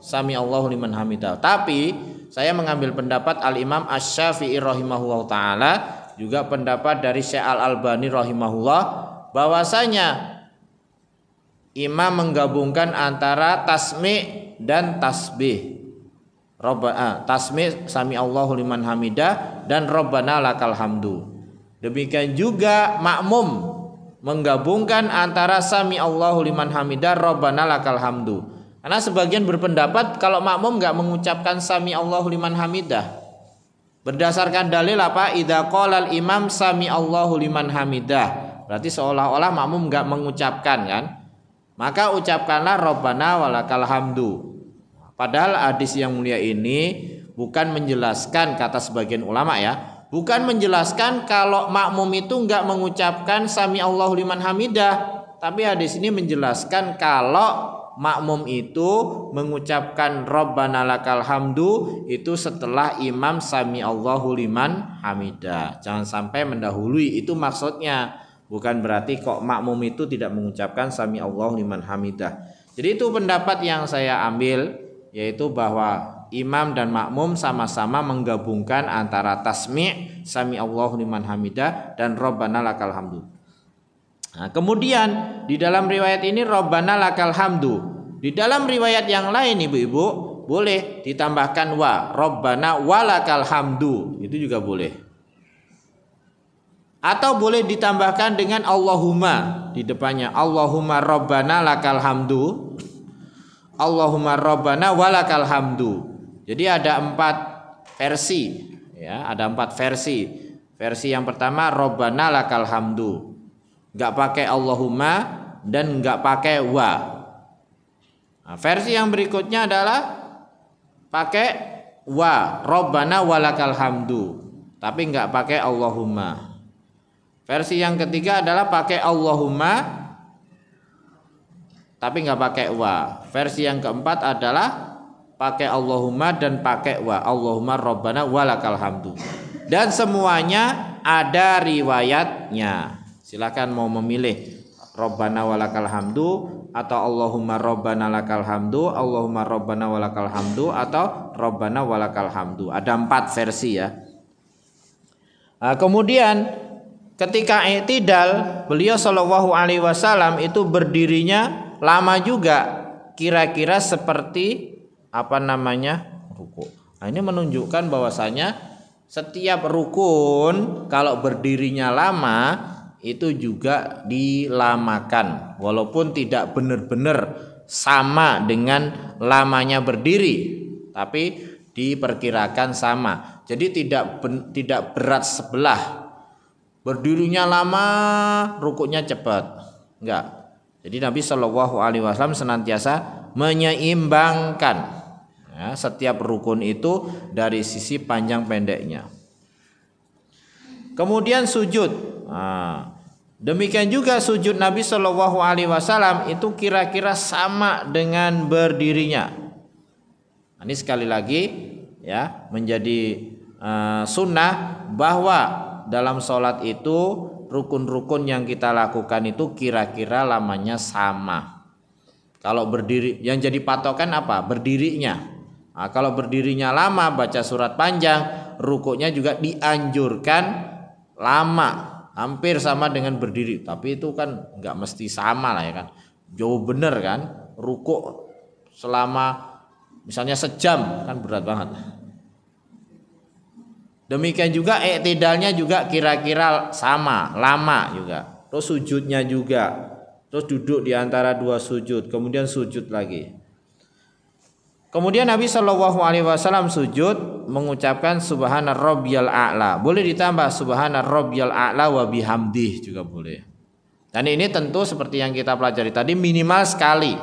Sami Allahu liman hamidah. Tapi saya mengambil pendapat Al-Imam Asy-Syafi'i rahimahullah ta'ala, juga pendapat dari Syekh Al-Albani rahimahullah, bahwasanya imam menggabungkan antara tasmi' dan tasbih. Tasmi' Sami Allahu liman hamidah dan Rabbana lakal hamdu. Demikian juga makmum menggabungkan antara Sami Allahu liman hamidah, Rabbana lakal hamdu. Karena sebagian berpendapat kalau makmum enggak mengucapkan Sami Allahu liman hamidah, berdasarkan dalil apa? Idza qala al-imam Sami Allahu liman hamidah, berarti seolah-olah makmum enggak mengucapkan kan? Maka ucapkanlah Rabbana walakal hamdu. Padahal hadis yang mulia ini bukan menjelaskan, kata sebagian ulama ya, bukan menjelaskan kalau makmum itu enggak mengucapkan Sami Allahu liman hamidah, tapi hadis ini menjelaskan kalau makmum itu mengucapkan Rabbana lakal hamdu itu setelah imam Sami Allahu liman hamidah. Jangan sampai mendahului, itu maksudnya. Bukan berarti kok makmum itu tidak mengucapkan Sami Allahu liman hamidah. Jadi itu pendapat yang saya ambil, yaitu bahwa imam dan makmum sama-sama menggabungkan antara tasmi' Sami Allahu liman hamidah dan Rabbana lakal hamdu. Nah, kemudian di dalam riwayat ini Rabbana lakal hamdu. Di dalam riwayat yang lain ibu-ibu boleh ditambahkan wa, Rabbana walakal hamdu, itu juga boleh. Atau boleh ditambahkan dengan Allahumma di depannya, Allahumma Rabbana lakal hamdu, Allahumma Rabbana walakal hamdu. Jadi ada 4 versi ya, ada 4 versi. Versi yang pertama Rabbana lakal hamdu, enggak pakai Allahumma dan enggak pakai wa. Nah, versi yang berikutnya adalah pakai wa, Rabbana walakal hamdu, tapi enggak pakai Allahumma. Versi yang ketiga adalah pakai Allahumma tapi enggak pakai wa. Versi yang keempat adalah pakai Allahumma dan pakai wa, Allahumma Rabbana walakal hamdu. Dan semuanya ada riwayatnya. Silakan mau memilih Rabbana walakal hamdu atau Allahumma Rabbana lakal hamdu, Allahumma Rabbana walakal hamdu atau Rabbana walakal hamdu. Ada 4 versi ya. Nah, kemudian ketika i'tidal, beliau sallallahu alaihi wasallam itu berdirinya lama juga, kira-kira seperti ruku. Nah, ini menunjukkan bahwasanya setiap rukun kalau berdirinya lama itu juga dilamakan, walaupun tidak benar-benar sama dengan lamanya berdiri, tapi diperkirakan sama. Jadi tidak berat sebelah, berdirinya lama, rukuknya cepat, enggak. Jadi Nabi Shallallahu Alaihi Wasallam senantiasa menyeimbangkan ya, setiap rukun itu dari sisi panjang pendeknya. Kemudian sujud. Nah, demikian juga sujud Nabi Shallallahu Alaihi Wasallam itu kira-kira sama dengan berdirinya. Ini sekali lagi ya menjadi sunnah bahwa dalam sholat itu rukun-rukun yang kita lakukan itu kira-kira lamanya sama. Kalau berdiri, yang jadi patokan apa? Berdirinya. Nah, kalau berdirinya lama, baca surat panjang, rukuknya juga dianjurkan lama. Hampir sama dengan berdiri, tapi itu kan nggak mesti sama lah ya kan. Jauh bener kan, rukuk selama misalnya sejam kan berat banget. Demikian juga i'tidalnya juga kira-kira sama, lama juga. Terus sujudnya juga, terus duduk di antara 2 sujud, kemudian sujud lagi. Kemudian Nabi Shallallahu Alaihi Wasallam sujud mengucapkan Subhana Rabbiyal A'la. Boleh ditambah Subhana Rabbiyal A'la wa bihamdih juga boleh. Dan ini tentu seperti yang kita pelajari tadi minimal sekali.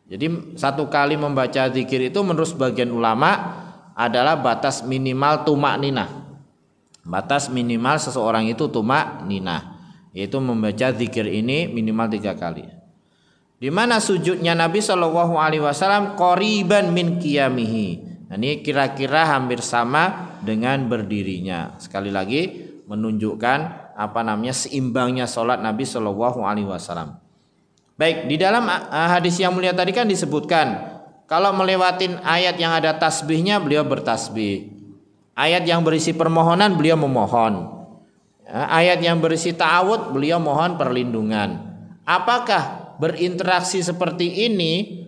Jadi satu kali membaca zikir itu menurut sebagian ulama adalah batas minimal tumak ninah. Batas minimal seseorang itu tumak ninah, yaitu membaca zikir ini minimal 3 kali. Di mana sujudnya Nabi Shallallahu Alaihi Wasallam qoriban min qiyamihi. Nah, ini kira-kira hampir sama dengan berdirinya. Sekali lagi menunjukkan seimbangnya sholat Nabi Shallallahu Alaihi Wasallam. Baik, di dalam hadis yang mulia tadi kan disebutkan kalau melewatin ayat yang ada tasbihnya beliau bertasbih, ayat yang berisi permohonan beliau memohon, ayat yang berisi ta'awud beliau mohon perlindungan. Apakah berinteraksi seperti ini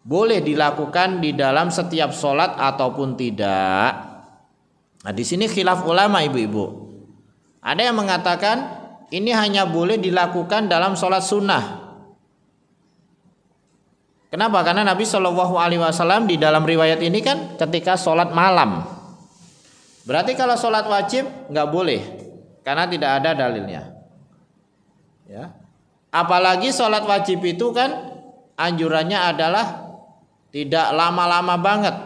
boleh dilakukan di dalam setiap sholat ataupun tidak? Nah, di sini khilaf ulama ibu-ibu. Ada yang mengatakan ini hanya boleh dilakukan dalam sholat sunnah. Kenapa? Karena Nabi Shallallahu Alaihi Wasallam di dalam riwayat ini kan ketika sholat malam. Berarti kalau sholat wajib nggak boleh, karena tidak ada dalilnya. Ya. Apalagi sholat wajib itu kan anjurannya adalah tidak lama-lama banget.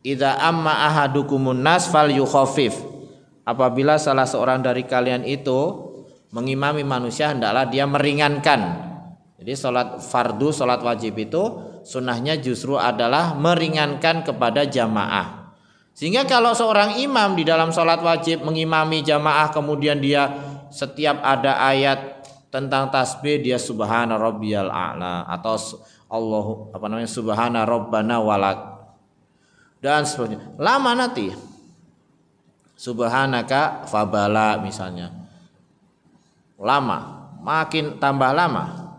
Idza amma ahadukumun nas fal yukhafif. Apabila salah seorang dari kalian itu mengimami manusia, hendaklah dia meringankan. Jadi sholat fardu, sholat wajib itu sunnahnya justru adalah meringankan kepada jamaah. Sehingga kalau seorang imam di dalam sholat wajib mengimami jamaah, kemudian dia setiap ada ayat tentang tasbih dia subhana rabbiyal a'la atau subhana rabbana walak dan sebagainya. Lama nanti subhanaka fabala misalnya, lama, makin tambah lama.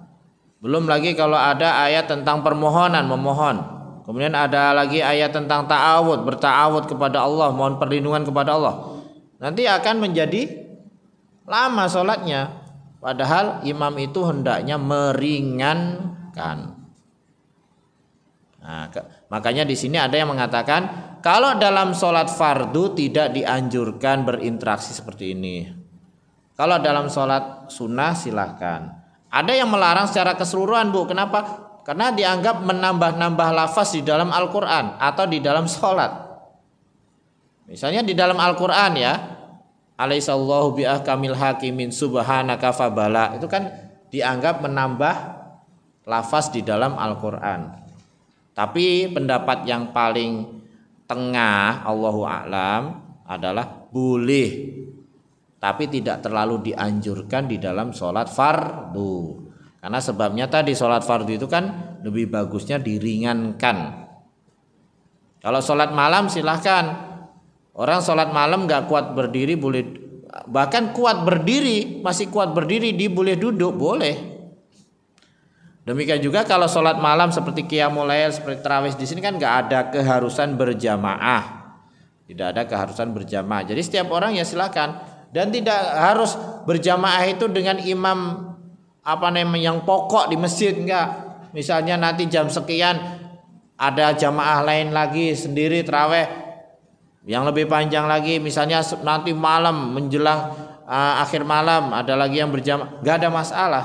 Belum lagi kalau ada ayat tentang permohonan, memohon, kemudian ada lagi ayat tentang ta'awud, berta'awud kepada Allah, mohon perlindungan kepada Allah, nanti akan menjadi lama sholatnya. Padahal imam itu hendaknya meringankan. Nah, makanya di sini ada yang mengatakan kalau dalam sholat fardu tidak dianjurkan berinteraksi seperti ini. Kalau dalam sholat sunnah silahkan. Ada yang melarang secara keseluruhan, Bu. Kenapa? Karena dianggap menambah-nambah lafaz di dalam Al-Quran atau di dalam sholat. Misalnya di dalam Al-Quran ya, alaihissallahu bi'ahkamil hakimin subhanaka fabala, itu kan dianggap menambah lafaz di dalam Al-Quran. Tapi pendapat yang paling tengah, Allahu a'lam, adalah boleh, tapi tidak terlalu dianjurkan di dalam sholat fardu. Karena sebabnya tadi sholat fardu itu kan lebih bagusnya diringankan. Kalau sholat malam silahkan. Orang sholat malam gak kuat berdiri boleh, bahkan kuat berdiri, masih kuat berdiri dia boleh duduk, boleh. Demikian juga kalau sholat malam seperti qiyamul lail, seperti tarawih di sini kan gak ada keharusan berjamaah. Tidak ada keharusan berjamaah. Jadi setiap orang ya silakan. Dan tidak harus berjamaah itu dengan imam yang pokok di masjid, enggak. Misalnya nanti jam sekian ada jamaah lain lagi sendiri tarawih yang lebih panjang lagi, misalnya nanti malam menjelang akhir malam ada lagi yang berjamaah, enggak ada masalah.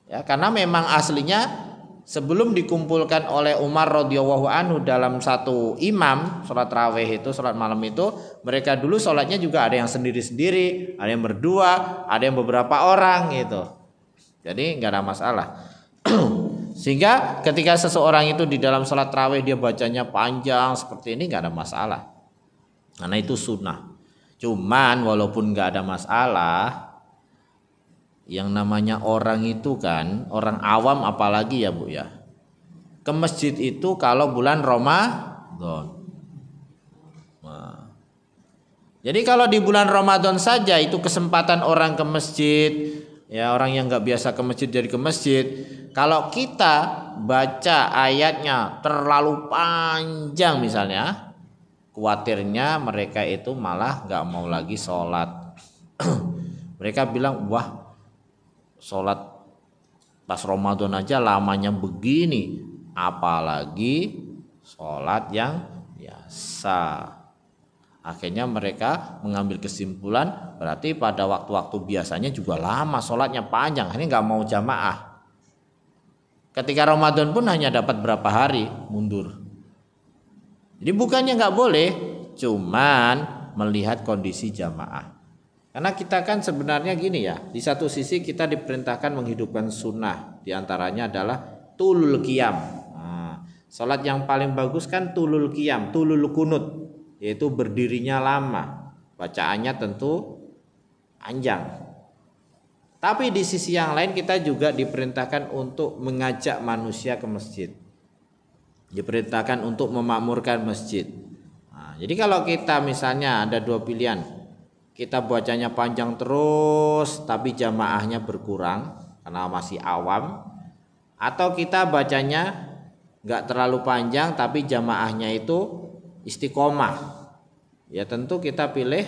Ya, karena memang aslinya sebelum dikumpulkan oleh Umar radhiyallahu anhu dalam satu imam sholat tarawih itu, sholat malam itu, mereka dulu sholatnya juga ada yang sendiri-sendiri, ada yang berdua, ada yang beberapa orang gitu. Jadi nggak ada masalah. Sehingga ketika seseorang itu di dalam sholat tarawih dia bacanya panjang seperti ini nggak ada masalah, karena itu sunnah. Cuman walaupun nggak ada masalah, yang namanya orang itu kan, orang awam apalagi ya Bu ya, ke masjid itu kalau bulan Ramadan. Nah, jadi kalau di bulan Ramadan saja itu kesempatan orang ke masjid, ya orang yang nggak biasa ke masjid jadi ke masjid. Kalau kita baca ayatnya terlalu panjang misalnya, khawatirnya mereka itu malah nggak mau lagi sholat. Mereka bilang, wah, sholat pas Ramadan aja lamanya begini, apalagi sholat yang biasa Akhirnya mereka mengambil kesimpulan berarti pada waktu-waktu biasanya juga lama, sholatnya panjang, ini nggak mau jamaah. Ketika Ramadan pun hanya dapat berapa hari mundur. Jadi bukannya nggak boleh, cuman melihat kondisi jamaah. Karena kita kan sebenarnya gini ya, di satu sisi kita diperintahkan menghidupkan sunnah, diantaranya adalah tulul qiyam. Nah, sholat yang paling bagus kan tulul qiyam, tulul kunut, yaitu berdirinya lama, bacaannya tentu panjang. Tapi di sisi yang lain kita juga diperintahkan untuk mengajak manusia ke masjid, diperintahkan untuk memakmurkan masjid. Nah, jadi kalau kita misalnya ada dua pilihan, kita bacanya panjang terus tapi jamaahnya berkurang karena masih awam, atau kita bacanya nggak terlalu panjang tapi jamaahnya itu istiqomah, ya tentu kita pilih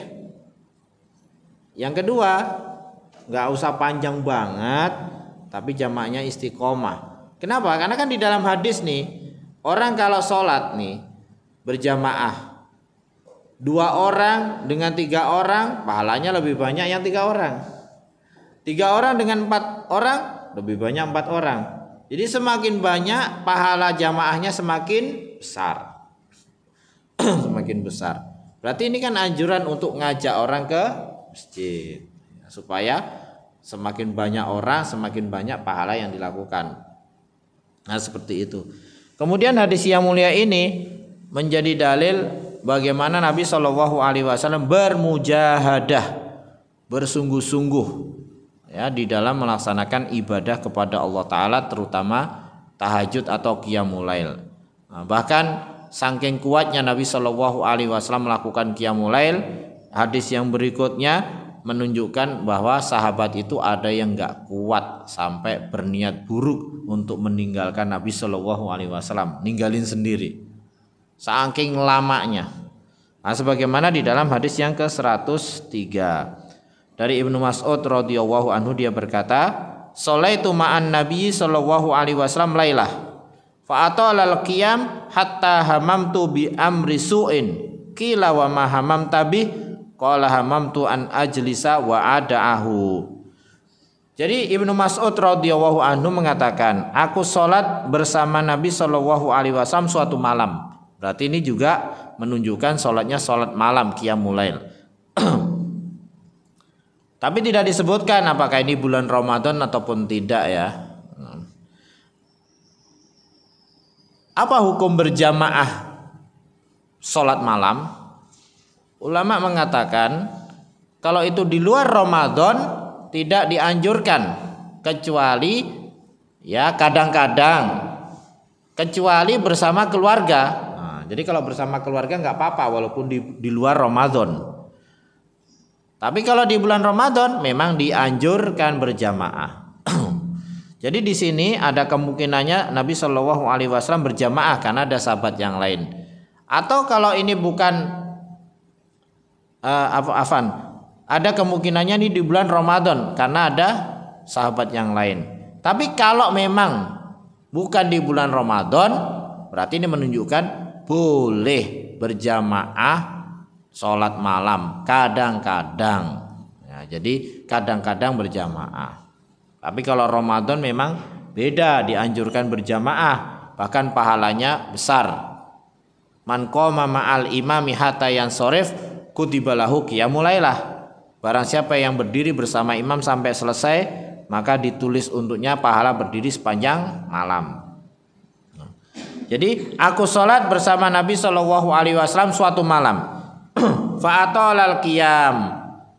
yang kedua, nggak usah panjang banget tapi jamaahnya istiqomah. Kenapa? Karena kan di dalam hadis nih, orang kalau sholat nih berjamaah 2 orang dengan 3 orang pahalanya lebih banyak yang 3 orang. 3 orang dengan 4 orang lebih banyak 4 orang. Jadi semakin banyak pahala jamaahnya semakin besar. Semakin besar. Berarti ini kan anjuran untuk ngajak orang ke masjid supaya semakin banyak orang semakin banyak pahala yang dilakukan. Nah, seperti itu. Kemudian hadis yang mulia ini menjadi dalil bagaimana Nabi Shallallahu Alaihi Wasallam bermujahadah, bersungguh-sungguh ya di dalam melaksanakan ibadah kepada Allah Taala, terutama tahajud atau qiyamul lail. Nah, bahkan saking kuatnya Nabi Shallallahu Alaihi Wasallam melakukan qiyamul lail, hadis yang berikutnya menunjukkan bahwa sahabat itu ada yang nggak kuat sampai berniat buruk untuk meninggalkan Nabi Shallallahu Alaihi Wasallam, ninggalin sendiri, saking lamanya. Nah, sebagaimana di dalam hadis yang ke-103 dari Ibnu Mas'ud radhiyallahu anhu, dia berkata, "Sholaitu ma'an Nabi Shallallahu Alaihi Wasallam lailah. Fa'atalal qiyam hatta hamamtu bi amri su'in qila wa ma hamamta bih qala hamamtu an ajlisa wa ada'ahu." Jadi Ibnu Mas'ud radhiyallahu anhu mengatakan, aku sholat bersama Nabi Shallallahu Alaihi Wasallam suatu malam. Berarti ini juga menunjukkan sholatnya sholat malam qiyamul lail. Tapi tidak disebutkan apakah ini bulan Ramadan ataupun tidak ya. Apa hukum berjamaah sholat malam? Ulama mengatakan kalau itu di luar Ramadan tidak dianjurkan, kecuali ya kadang-kadang, kecuali bersama keluarga. Nah, jadi kalau bersama keluarga nggak apa-apa walaupun di luar Ramadan. Tapi kalau di bulan Ramadan memang dianjurkan berjamaah. Jadi di sini ada kemungkinannya Nabi Shallallahu Alaihi Wasallam berjamaah karena ada sahabat yang lain. Atau kalau ini bukan ada kemungkinannya ini di bulan Ramadan karena ada sahabat yang lain. Tapi kalau memang bukan di bulan Ramadan, berarti ini menunjukkan boleh berjamaah sholat malam kadang-kadang. Ya, jadi kadang-kadang berjamaah. Tapi kalau Ramadan memang beda, dianjurkan berjamaah, bahkan pahalanya besar. Man qoma ma'al imami hatta yansorif kutibalahu qiyamul lailah. Barang siapa yang berdiri bersama imam sampai selesai, maka ditulis untuknya pahala berdiri sepanjang malam. Jadi aku sholat bersama Nabi Shallallahu Alaihi Wasallam suatu malam. Fa'atalal qiyam.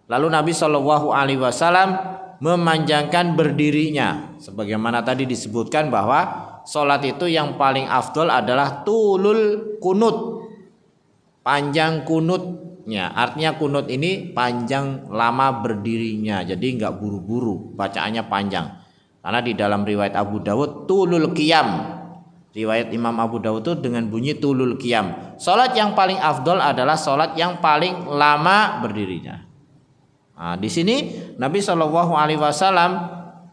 Lalu Nabi Shallallahu Alaihi Wasallam memanjangkan berdirinya, sebagaimana tadi disebutkan bahwa sholat itu yang paling afdol adalah tulul kunut, panjang kunutnya. Artinya kunut ini panjang lama berdirinya, jadi nggak buru-buru, bacaannya panjang. Karena di dalam riwayat Abu Dawud tulul qiyam, riwayat Imam Abu Dawud itu dengan bunyi tulul qiyam. Sholat yang paling afdol adalah sholat yang paling lama berdirinya. Nah, di sini Nabi Shallallahu Alaihi Wasallam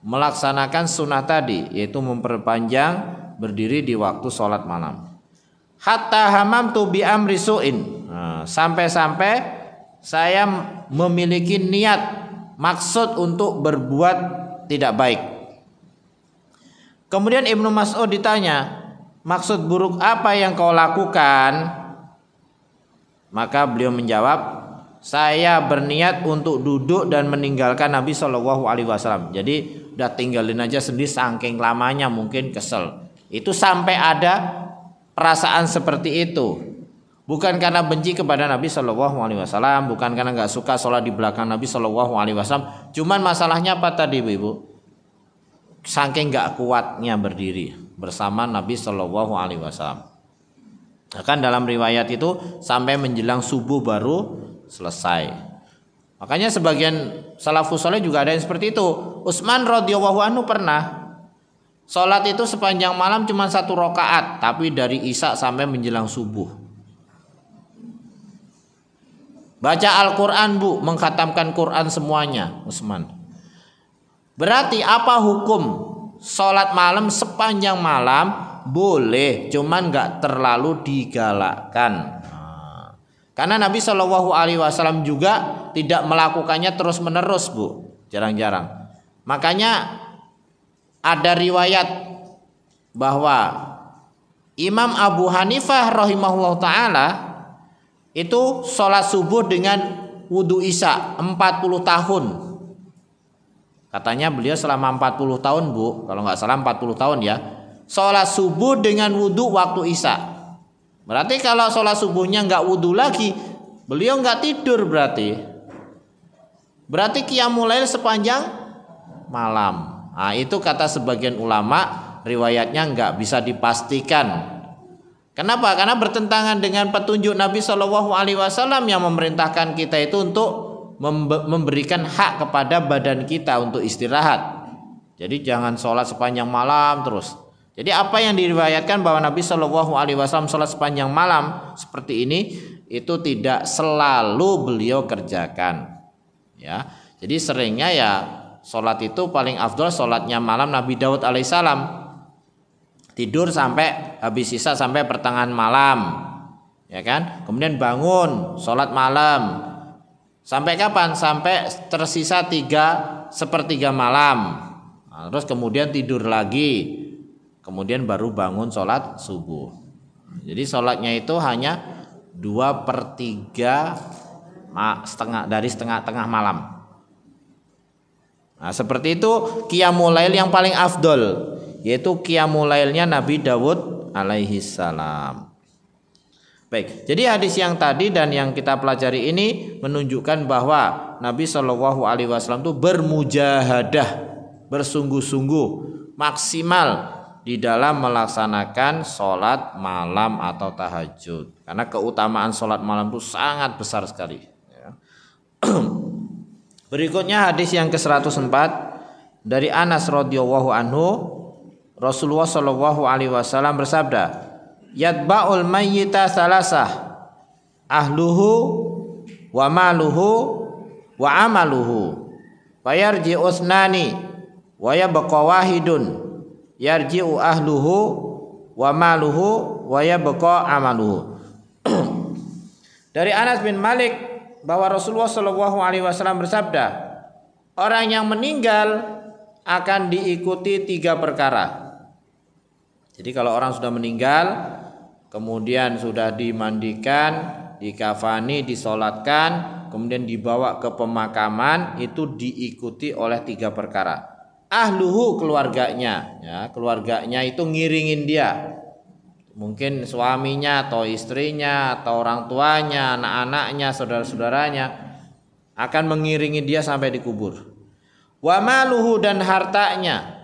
melaksanakan sunnah tadi, yaitu memperpanjang berdiri di waktu sholat malam. Hatta hamamtu bi amri su'in. sampai-sampai saya memiliki niat maksud untuk berbuat tidak baik. Kemudian Ibnu Mas'ud ditanya, maksud buruk apa yang kau lakukan? Maka beliau menjawab, saya berniat untuk duduk dan meninggalkan Nabi Shallallahu Alaihi Wasallam. Jadi udah tinggalin aja sendiri, saking lamanya mungkin kesel. Itu sampai ada perasaan seperti itu. Bukan karena benci kepada Nabi Shallallahu Alaihi Wasallam, bukan karena nggak suka sholat di belakang Nabi Shallallahu Alaihi Wasallam. Cuman masalahnya apa tadi, ibu? Saking nggak kuatnya berdiri bersama Nabi Shallallahu Alaihi Wasallam. Bahkan dalam riwayat itu sampai menjelang subuh baru selesai. Makanya sebagian salafus saleh juga ada yang seperti itu. Utsman radhiyallahu anhu pernah sholat itu sepanjang malam cuma 1 rakaat, tapi dari isya sampai menjelang subuh. Baca Al-Quran, bu, mengkhatamkan Quran semuanya, Utsman. Berarti apa hukum sholat malam sepanjang malam? Boleh, cuman nggak terlalu digalakkan. Karena Nabi Shallallahu Alaihi Wasallam juga tidak melakukannya terus menerus, bu, jarang-jarang. Makanya ada riwayat bahwa Imam Abu Hanifah rahimahullah taala itu sholat subuh dengan wudhu isya 40 tahun. Katanya beliau selama 40 tahun, bu, kalau nggak salah 40 tahun ya, sholat subuh dengan wudhu waktu isya. Berarti kalau sholat subuhnya nggak wudhu lagi, beliau nggak tidur berarti. Berarti qiyamul lail sepanjang malam. Nah, itu kata sebagian ulama, riwayatnya nggak bisa dipastikan. Kenapa? Karena bertentangan dengan petunjuk Nabi Shallallahu Alaihi Wasallam yang memerintahkan kita itu untuk memberikan hak kepada badan kita untuk istirahat. Jadi jangan sholat sepanjang malam terus. Jadi apa yang diriwayatkan bahwa Nabi Shallallahu Alaihi Wasallam sholat sepanjang malam seperti ini itu tidak selalu beliau kerjakan. Ya, jadi seringnya ya sholat itu paling afdol sholatnya malam Nabi Daud alaihissalam. Tidur sampai habis sisa sampai pertengahan malam, ya kan? Kemudian bangun, sholat malam. Sampai kapan? Sampai tersisa 3/3 malam. Nah, terus kemudian tidur lagi. Kemudian baru bangun sholat subuh. Jadi sholatnya itu hanya 2/3 dari setengah malam. Nah, seperti itu qiyamul lail yang paling afdol, yaitu qiyamul lailnya Nabi Dawud alaihi salam. Baik, jadi hadis yang tadi dan yang kita pelajari ini menunjukkan bahwa Nabi Shallallahu Alaihi Wasallam itu bermujahadah, bersungguh-sungguh, maksimal di dalam melaksanakan sholat malam atau tahajud. Karena keutamaan sholat malam itu sangat besar sekali. Berikutnya hadis yang ke-104 dari Anas radhiyallahu anhu. Rasulullah Shallallahu Alaihi Wasallam bersabda, yatba'ul mayyita salasah, ahluhu wa maluhu wa amaluhu, fayarji'u usnani wa yabqa wahidun, yarji'u ahluhu wa maluhu wa yabqa amaluhu. Dari Anas bin Malik bahwa Rasulullah Shallallahu Alaihi Wasallam bersabda, orang yang meninggal akan diikuti 3 perkara. Jadi kalau orang sudah meninggal, kemudian sudah dimandikan, dikafani, disolatkan, kemudian dibawa ke pemakaman, itu diikuti oleh 3 perkara. Ahluhu, keluarganya, ya, keluarganya itu ngiringin dia. Mungkin suaminya atau istrinya atau orang tuanya, anak-anaknya, saudara-saudaranya akan mengiringi dia sampai dikubur. Wa maluhu, dan hartanya.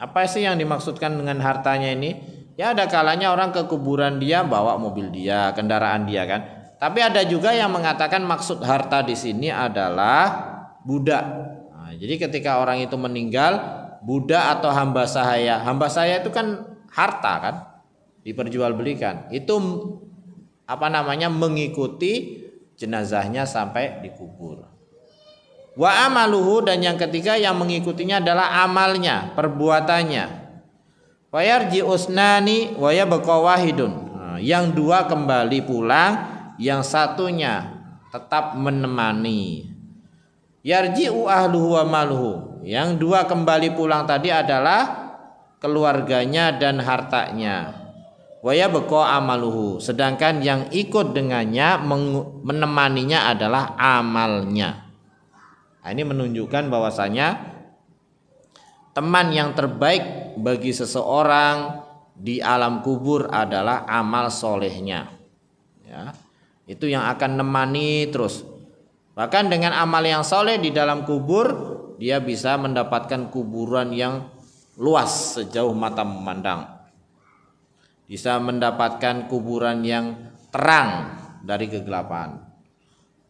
Apa sih yang dimaksudkan dengan hartanya ini? Ya ada kalanya orang ke kuburan dia bawa mobil dia, kendaraan dia kan. Tapi ada juga yang mengatakan maksud harta di sini adalah budak. Nah, jadi ketika orang itu meninggal, budak atau hamba saya itu kan harta kan, diperjualbelikan. Itu mengikuti jenazahnya sampai dikubur. Wa amaluhu, dan yang ketiga yang mengikutinya adalah amalnya, perbuatannya. Wayarji usnani wa yabqa wahidun. Yang 2 kembali pulang, yang satunya tetap menemani. Yarji'u ahluhu wa maluhu. Yang dua kembali pulang tadi adalah keluarganya dan hartanya. Wa yabqa amaluhu. Sedangkan yang ikut dengannya menemaninya adalah amalnya. Nah, ini menunjukkan bahwasanya teman yang terbaik bagi seseorang di alam kubur adalah amal solehnya. Ya, itu yang akan menemani terus. Bahkan dengan amal yang soleh di dalam kubur, dia bisa mendapatkan kuburan yang luas sejauh mata memandang. Bisa mendapatkan kuburan yang terang dari kegelapan.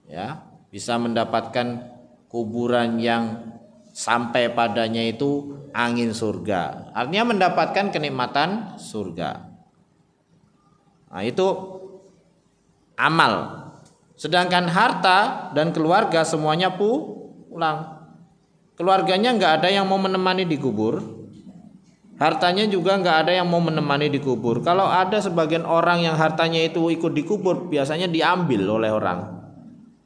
Ya, bisa mendapatkan kuburan yang sampai padanya itu angin surga. Artinya mendapatkan kenikmatan surga. Nah, itu amal. Sedangkan harta dan keluarga semuanya pulang. Keluarganya nggak ada yang mau menemani di kubur. Hartanya juga nggak ada yang mau menemani di kubur. Kalau ada sebagian orang yang hartanya itu ikut di kubur, biasanya diambil oleh orang,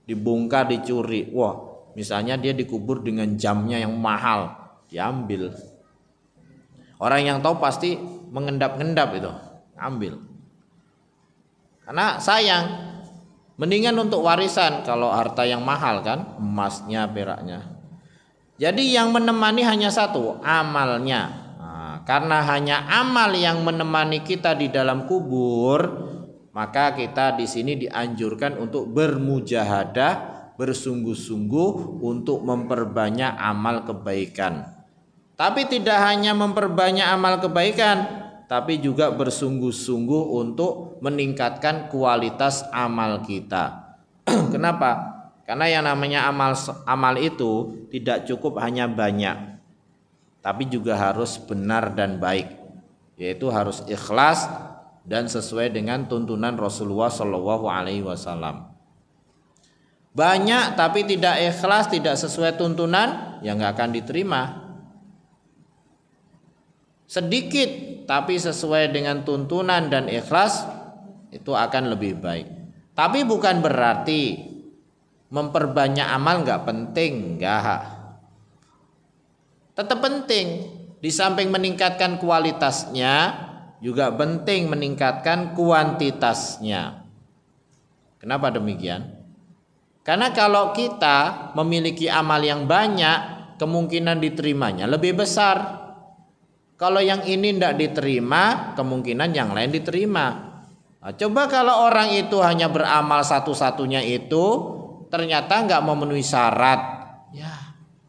dibongkar, dicuri. Wah, misalnya dia dikubur dengan jamnya yang mahal, diambil. Orang yang tahu pasti mengendap-endap itu, ambil. Karena sayang. Mendingan untuk warisan kalau harta yang mahal kan, emasnya, peraknya. Jadi yang menemani hanya satu, amalnya. Nah, karena hanya amal yang menemani kita di dalam kubur, maka kita di sini dianjurkan untuk bermujahadah, bersungguh-sungguh untuk memperbanyak amal kebaikan. Tapi tidak hanya memperbanyak amal kebaikan, tapi juga bersungguh-sungguh untuk meningkatkan kualitas amal kita. Kenapa? Karena yang namanya amal itu tidak cukup hanya banyak, tapi juga harus benar dan baik, yaitu harus ikhlas dan sesuai dengan tuntunan Rasulullah Shallallahu Alaihi Wasallam. Banyak tapi tidak ikhlas, tidak sesuai tuntunan, ya nggak akan diterima. Sedikit tapi sesuai dengan tuntunan dan ikhlas, itu akan lebih baik. Tapi bukan berarti memperbanyak amal nggak penting, nggak. Tetap penting. Di samping meningkatkan kualitasnya, juga penting meningkatkan kuantitasnya. Kenapa demikian? Karena kalau kita memiliki amal yang banyak, kemungkinan diterimanya lebih besar. Kalau yang ini tidak diterima, kemungkinan yang lain diterima. Nah, coba kalau orang itu hanya beramal satu-satunya itu, ternyata nggak memenuhi syarat, ya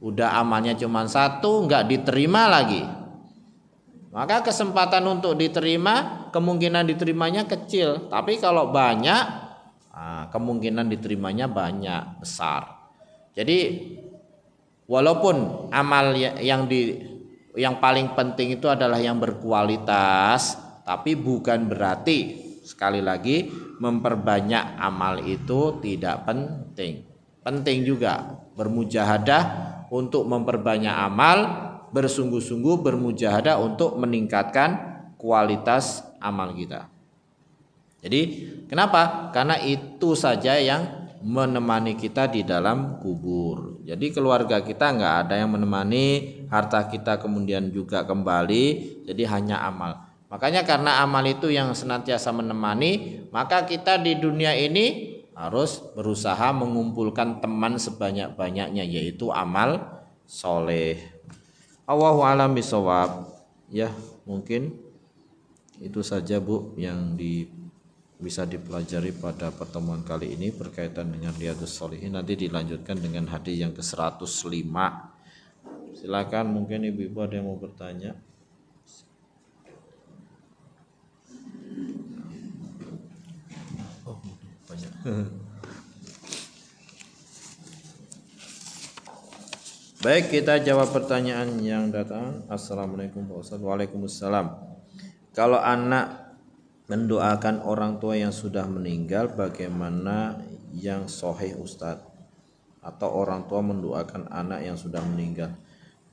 udah amalnya cuma satu, nggak diterima lagi. Maka kesempatan untuk diterima, kemungkinan diterimanya kecil. Tapi kalau banyak, kemungkinan diterimanya banyak, besar. Jadi walaupun amal yang paling penting itu adalah yang berkualitas, tapi bukan berarti sekali lagi memperbanyak amal itu tidak penting. Penting juga bermujahadah untuk memperbanyak amal, bersungguh-sungguh bermujahadah untuk meningkatkan kualitas amal kita. Jadi kenapa? Karena itu saja yang menemani kita di dalam kubur. Jadi keluarga kita nggak ada yang menemani, harta kita kemudian juga kembali, jadi hanya amal. Makanya karena amal itu yang senantiasa menemani, maka kita di dunia ini harus berusaha mengumpulkan teman sebanyak-banyaknya, yaitu amal soleh. Allahu a'lam bishawab. Ya, mungkin itu saja Bu yang bisa dipelajari pada pertemuan kali ini berkaitan dengan Riyadhus Shalihin. Nanti dilanjutkan dengan hadis yang ke-105. Silakan, mungkin ibu-ibu ada yang mau bertanya. Oh, banyak. Baik, kita jawab pertanyaan yang datang. Assalamualaikum Pak Ustaz. Waalaikumsalam. Kalau anak mendoakan orang tua yang sudah meninggal, bagaimana yang sahih Ustadz? Atau orang tua mendoakan anak yang sudah meninggal?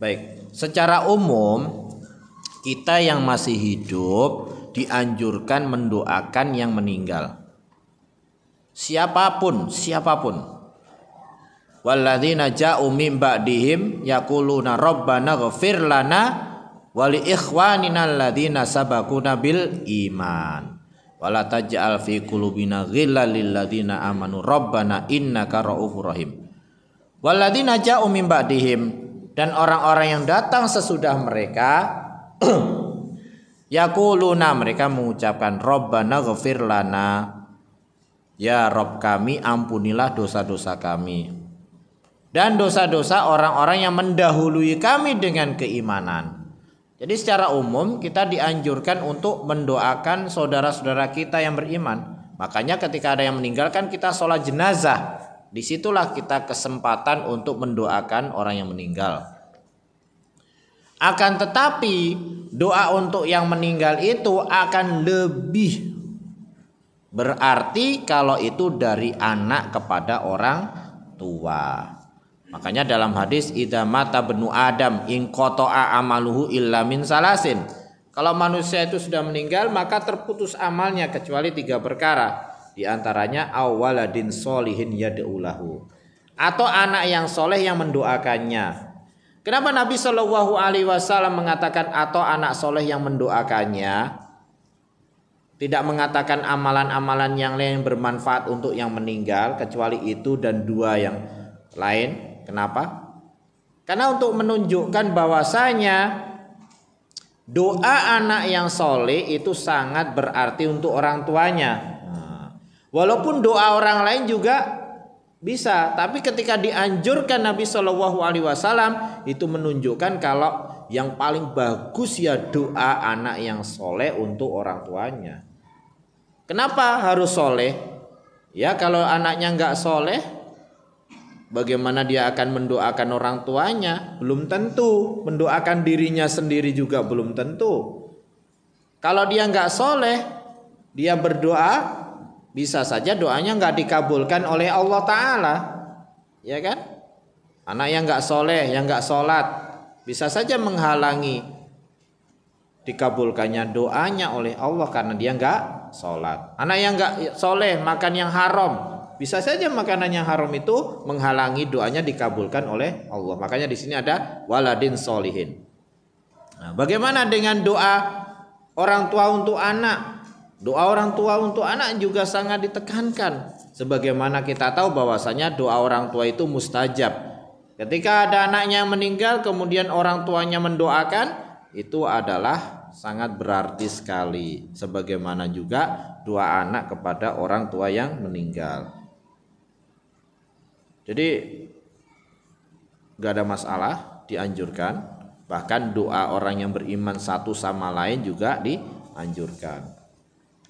Baik, secara umum kita yang masih hidup dianjurkan mendoakan yang meninggal. siapapun. Walladzina ja'u min ba'dihim yaquluna rabbana ighfir lana wa li ikhwanina alladzina sabaquna bil iman wala taj'al fi qulubina ghillan lil ladzina amanu rabbana innaka raufur rahim. Walladzina ja'u min ba'dihim, dan orang-orang yang datang sesudah mereka yaquluna, mereka mengucapkan rabbana ighfir lana, ya Rabb kami ampunilah dosa-dosa kami dan dosa-dosa orang-orang yang mendahului kami dengan keimanan. Jadi secara umum kita dianjurkan untuk mendoakan saudara-saudara kita yang beriman. Makanya ketika ada yang meninggalkan kita sholat jenazah, disitulah kita kesempatan untuk mendoakan orang yang meninggal. Akan tetapi doa untuk yang meninggal itu akan lebih berarti kalau itu dari anak kepada orang tua. Makanya dalam hadis idza mata benu Adam in qata'a amaluhu illa min salasin. Kalau manusia itu sudah meninggal maka terputus amalnya kecuali 3 perkara. Di antaranya awaladin solihin yad'ulahu, atau anak yang soleh yang mendoakannya. Kenapa Nabi Shallallahu Alaihi Wasallam mengatakan atau anak soleh yang mendoakannya? Tidak mengatakan amalan-amalan yang lain yang bermanfaat untuk yang meninggal kecuali itu dan 2 yang lain. Kenapa? Karena untuk menunjukkan bahwasanya doa anak yang soleh itu sangat berarti untuk orang tuanya. Walaupun doa orang lain juga bisa, tapi ketika dianjurkan Nabi Shallallahu Alaihi Wasallam itu menunjukkan kalau yang paling bagus ya doa anak yang soleh untuk orang tuanya. Kenapa harus soleh? Ya kalau anaknya nggak soleh, bagaimana dia akan mendoakan orang tuanya? Belum tentu. Mendoakan dirinya sendiri juga belum tentu. Kalau dia nggak soleh, dia berdoa, bisa saja doanya nggak dikabulkan oleh Allah Ta'ala. Ya kan? Anak yang nggak soleh, yang nggak sholat, bisa saja menghalangi dikabulkannya doanya oleh Allah karena dia nggak sholat. Anak yang nggak soleh, makan yang haram, bisa saja makanan yang haram itu menghalangi doanya dikabulkan oleh Allah. Makanya di sini ada waladin solihin. Nah, bagaimana dengan doa orang tua untuk anak? Doa orang tua untuk anak juga sangat ditekankan. Sebagaimana kita tahu bahwasanya doa orang tua itu mustajab. Ketika ada anaknya yang meninggal kemudian orang tuanya mendoakan, itu adalah sangat berarti sekali. Sebagaimana juga doa anak kepada orang tua yang meninggal. Jadi gak ada masalah, dianjurkan. Bahkan doa orang yang beriman satu sama lain juga dianjurkan.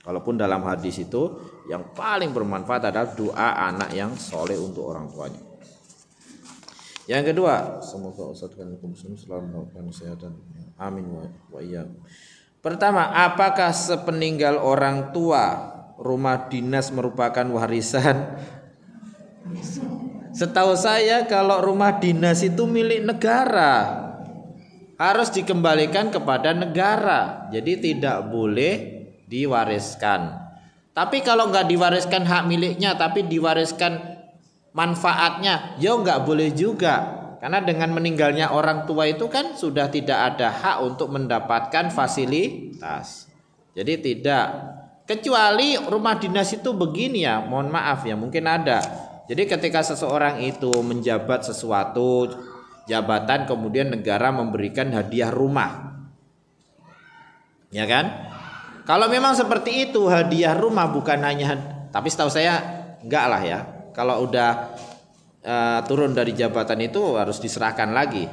Walaupun dalam hadis itu yang paling bermanfaat adalah doa anak yang soleh untuk orang tuanya. Yang kedua, semoga Ustaz dan Muslim selalu mendapatkan kesehatan. Amin wa iyyakum. Pertama, apakah sepeninggal orang tua rumah dinas merupakan warisan? Setahu saya kalau rumah dinas itu milik negara, harus dikembalikan kepada negara. Jadi tidak boleh diwariskan. Tapi kalau nggak diwariskan hak miliknya, tapi diwariskan manfaatnya, ya nggak boleh juga. Karena dengan meninggalnya orang tua itu kan sudah tidak ada hak untuk mendapatkan fasilitas. Jadi tidak. Kecuali rumah dinas itu begini ya, mohon maaf ya, mungkin ada. Jadi ketika seseorang itu menjabat sesuatu jabatan, kemudian negara memberikan hadiah rumah, ya kan? Kalau memang seperti itu hadiah rumah, bukan hanya, tapi setahu saya enggak lah ya. Kalau udah turun dari jabatan itu harus diserahkan lagi.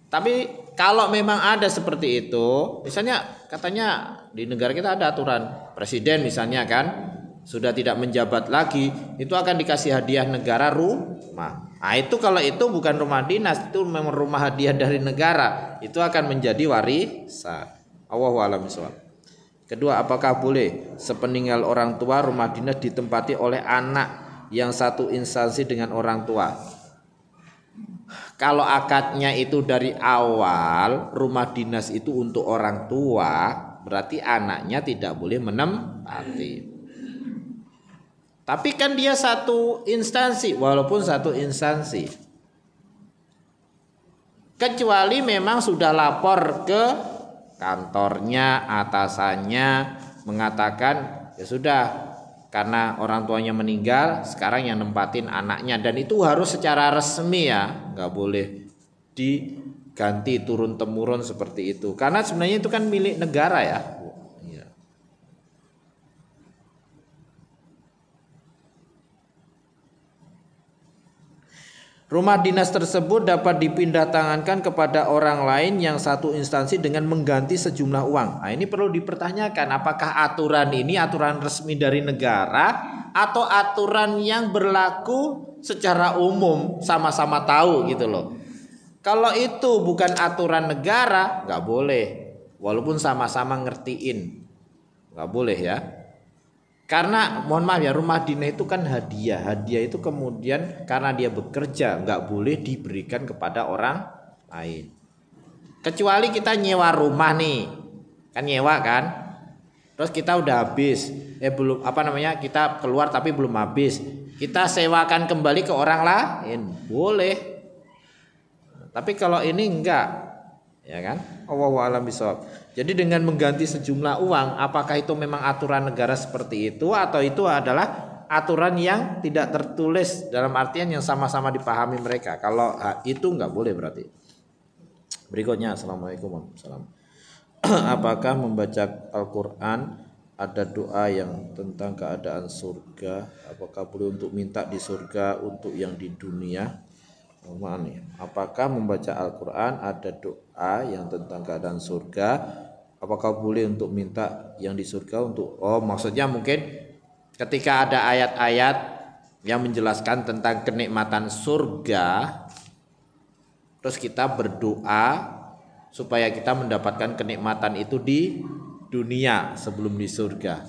Tapi kalau memang ada seperti itu, misalnya katanya di negara kita ada aturan presiden misalnya kan sudah tidak menjabat lagi, itu akan dikasih hadiah negara rumah. Nah itu kalau itu bukan rumah dinas, itu memang rumah hadiah dari negara, itu akan menjadi warisan. Allahu a'lam bishawab. Kedua, apakah boleh sepeninggal orang tua rumah dinas ditempati oleh anak yang satu instansi dengan orang tua? Kalau akadnya itu dari awal rumah dinas itu untuk orang tua, berarti anaknya tidak boleh menempati. Tapi kan dia satu instansi, walaupun satu instansi. Kecuali memang sudah lapor ke kantornya, atasannya mengatakan ya sudah, karena orang tuanya meninggal, sekarang yang nempatin anaknya, dan itu harus secara resmi ya, nggak boleh diganti turun temurun seperti itu. Karena sebenarnya itu kan milik negara ya. Rumah dinas tersebut dapat dipindah tangankan kepada orang lain yang satu instansi dengan mengganti sejumlah uang. Nah, ini perlu dipertanyakan, apakah aturan ini aturan resmi dari negara atau aturan yang berlaku secara umum, sama-sama tahu gitu loh. Kalau itu bukan aturan negara, nggak boleh, walaupun sama-sama ngertiin, nggak boleh ya. Karena mohon maaf ya, rumah dinas itu kan hadiah. Hadiah itu kemudian karena dia bekerja nggak boleh diberikan kepada orang lain. Kecuali kita nyewa rumah nih, kan nyewa kan. Terus kita udah habis, belum kita keluar tapi belum habis. Kita sewakan kembali ke orang lain, boleh. Tapi kalau ini enggak, ya kan? Wallahu a'lam bishawab. Jadi dengan mengganti sejumlah uang, apakah itu memang aturan negara seperti itu atau itu adalah aturan yang tidak tertulis dalam artian yang sama-sama dipahami mereka? Kalau itu nggak boleh berarti. Berikutnya, assalamualaikum warahmatullahi wabarakatuh. Apakah membaca Al-Quran ada doa yang tentang keadaan surga? Apakah boleh untuk minta di surga untuk yang di dunia? Apakah membaca Al-Quran ada doa yang tentang keadaan surga? Apakah boleh untuk minta yang di surga untuk maksudnya mungkin ketika ada ayat-ayat yang menjelaskan tentang kenikmatan surga, terus kita berdoa supaya kita mendapatkan kenikmatan itu di dunia sebelum di surga.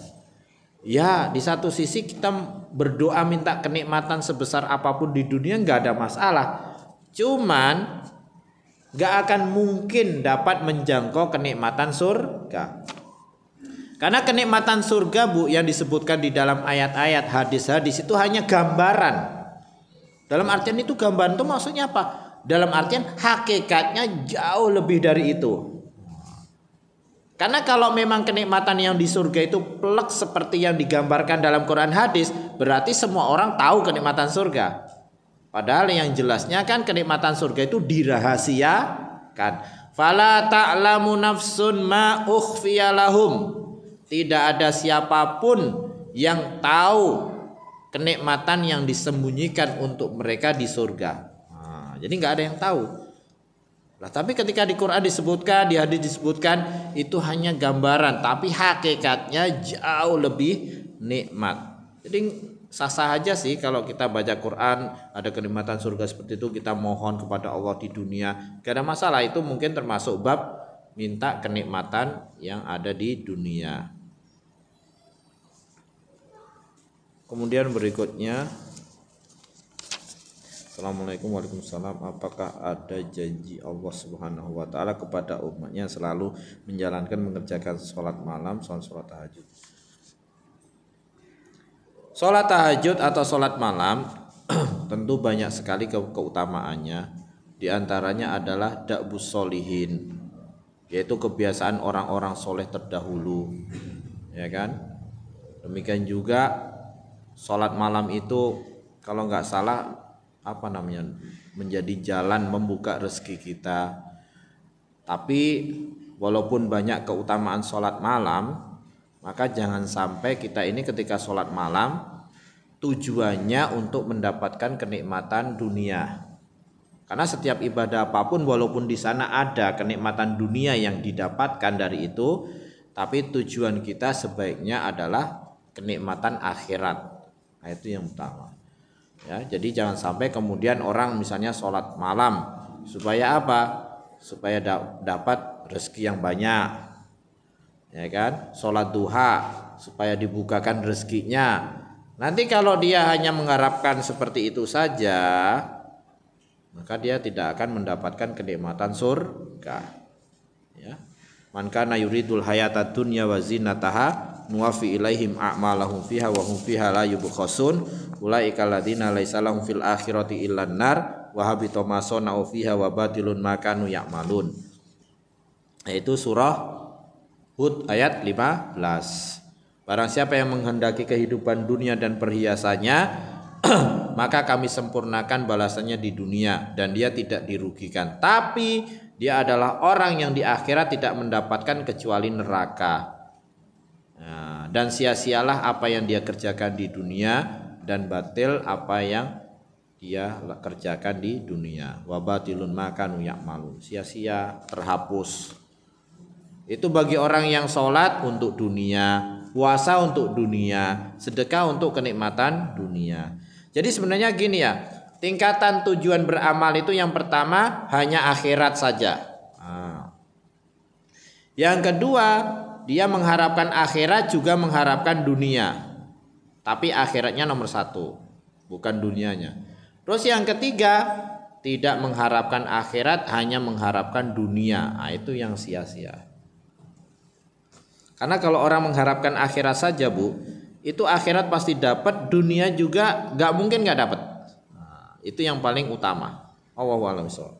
Ya, di satu sisi kita berdoa minta kenikmatan sebesar apapun di dunia nggak ada masalah. Cuman nggak akan mungkin dapat menjangkau kenikmatan surga. Karena kenikmatan surga yang disebutkan di dalam ayat-ayat, hadis-hadis itu hanya gambaran. Dalam artian itu gambaran itu maksudnya apa? Dalam artian hakikatnya jauh lebih dari itu. Karena kalau memang kenikmatan yang di surga itu plek seperti yang digambarkan dalam Quran hadis, berarti semua orang tahu kenikmatan surga. Padahal yang jelasnya kan kenikmatan surga itu dirahasiakan. Fala ta'lamu nafsun ma ukhfiya lahum. Tidak ada siapapun yang tahu kenikmatan yang disembunyikan untuk mereka di surga. Jadi nggak ada yang tahu. Nah, tapi ketika di Quran disebutkan, di hadis disebutkan, itu hanya gambaran, tapi hakikatnya jauh lebih nikmat. Jadi sah-sah aja sih kalau kita baca Quran ada kenikmatan surga seperti itu, kita mohon kepada Allah di dunia, gak ada masalah. Itu mungkin termasuk bab minta kenikmatan yang ada di dunia. Kemudian berikutnya, assalamualaikum warahmatullahi wabarakatuh. Apakah ada janji Allah Subhanahu wa taala kepada umatnya selalu menjalankan mengerjakan sholat malam, sholat tahajud? Sholat tahajud atau sholat malam tentu banyak sekali keutamaannya. Di antaranya adalah da'bus sholihin, yaitu kebiasaan orang-orang soleh terdahulu, ya kan? Demikian juga sholat malam itu kalau nggak salah menjadi jalan membuka rezeki kita. Tapi walaupun banyak keutamaan sholat malam, maka jangan sampai kita ini ketika sholat malam tujuannya untuk mendapatkan kenikmatan dunia. Karena setiap ibadah apapun walaupun di sana ada kenikmatan dunia yang didapatkan dari itu, tapi tujuan kita sebaiknya adalah kenikmatan akhirat. Nah, itu yang utama. Ya, jadi jangan sampai kemudian orang misalnya sholat malam supaya apa? Supaya dapat rezeki yang banyak. Ya kan, sholat duha supaya dibukakan rezekinya. Nanti kalau dia hanya mengharapkan seperti itu saja, maka dia tidak akan mendapatkan kenikmatan surga. Ya, man kana yuridul hayatad dunya wa zinataha nuwaffi ilaihim a'malahum fiha wa hum fiha la yubkhasun ulaika alladzina laisa lahum fil akhirati illan nar wa habita ma sana'u fiha wa batilun ma kanu ya'malun. Yaitu surah Hud ayat 15. Barang siapa yang menghendaki kehidupan dunia dan perhiasannya maka kami sempurnakan balasannya di dunia dan dia tidak dirugikan, tapi dia adalah orang yang di akhirat tidak mendapatkan kecuali neraka. Nah, dan sia-sialah apa yang dia kerjakan di dunia dan batil apa yang dia kerjakan di dunia. Wa batilun ma kanu ya'malun, sia-sia, terhapus. Itu bagi orang yang sholat untuk dunia, puasa untuk dunia, sedekah untuk kenikmatan dunia. Jadi sebenarnya gini ya, tingkatan tujuan beramal itu yang pertama hanya akhirat saja. Yang kedua, dia mengharapkan akhirat juga mengharapkan dunia. Tapi akhiratnya nomor satu, bukan dunianya. Terus yang ketiga, tidak mengharapkan akhirat, hanya mengharapkan dunia. Nah, itu yang sia-sia. Karena kalau orang mengharapkan akhirat saja, Bu, itu akhirat pasti dapat, dunia juga nggak mungkin nggak dapat. Nah, itu yang paling utama. Allahu a'lam bishawab.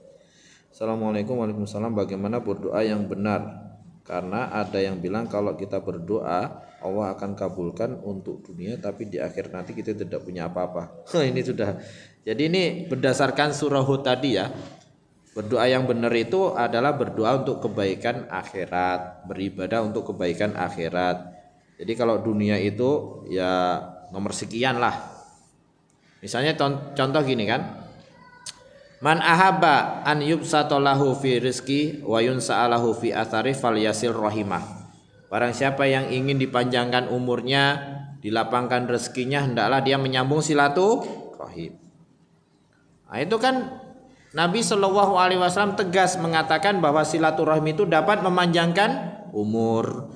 Assalamualaikum warahmatullahi wabarakatuh. Bagaimana berdoa yang benar? Karena ada yang bilang kalau kita berdoa Allah akan kabulkan untuk dunia, tapi di akhir nanti kita tidak punya apa-apa. Ini sudah. Jadi ini berdasarkan surah Hud tadi ya. Berdoa yang benar itu adalah berdoa untuk kebaikan akhirat, beribadah untuk kebaikan akhirat. Jadi kalau dunia itu ya nomor sekian lah. Misalnya contoh gini kan. Man ahabba an yubsatalahu fi rizki wa yunsa'alahu fi athari falyasil rahimah. Barang siapa yang ingin dipanjangkan umurnya, dilapangkan rezekinya, hendaklah dia menyambung silaturahim. Nah, itu kan Nabi Shallallahu Alaihi Wasallam tegas mengatakan bahwa silaturahim itu dapat memanjangkan umur,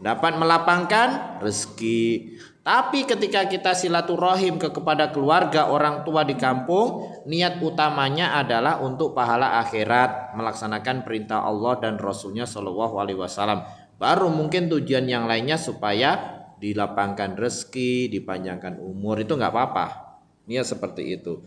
dapat melapangkan rezeki. Tapi ketika kita silaturahim kepada keluarga, orang tua di kampung, niat utamanya adalah untuk pahala akhirat, melaksanakan perintah Allah dan Rasulnya Shallallahu Alaihi Wasallam. Baru mungkin tujuan yang lainnya supaya dilapangkan rezeki, dipanjangkan umur, itu nggak apa-apa. Niat seperti itu.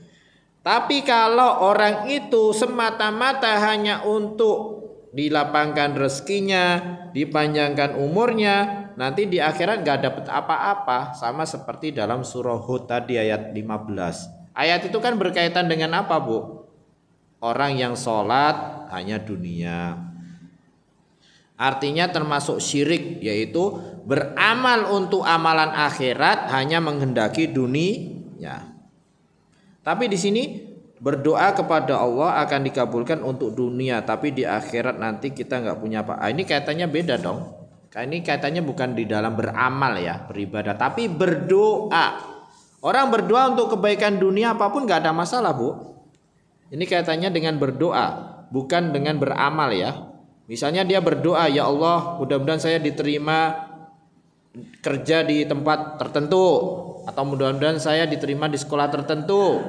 Tapi kalau orang itu semata-mata hanya untuk dilapangkan rezekinya, dipanjangkan umurnya, nanti di akhirat gak dapat apa-apa. Sama seperti dalam surah Hud tadi ayat 15. Ayat itu kan berkaitan dengan apa, Bu? Orang yang sholat hanya dunia. Artinya termasuk syirik, yaitu beramal untuk amalan akhirat hanya menghendaki dunia. Tapi di sini berdoa kepada Allah akan dikabulkan untuk dunia, tapi di akhirat nanti kita nggak punya apa. Ini kaitannya beda dong. Ini kaitannya bukan di dalam beramal ya, beribadah, tapi berdoa. Orang berdoa untuk kebaikan dunia apapun nggak ada masalah, Bu. Ini kaitannya dengan berdoa, bukan dengan beramal ya. Misalnya dia berdoa, ya Allah, mudah-mudahan saya diterima kerja di tempat tertentu, atau mudah-mudahan saya diterima di sekolah tertentu,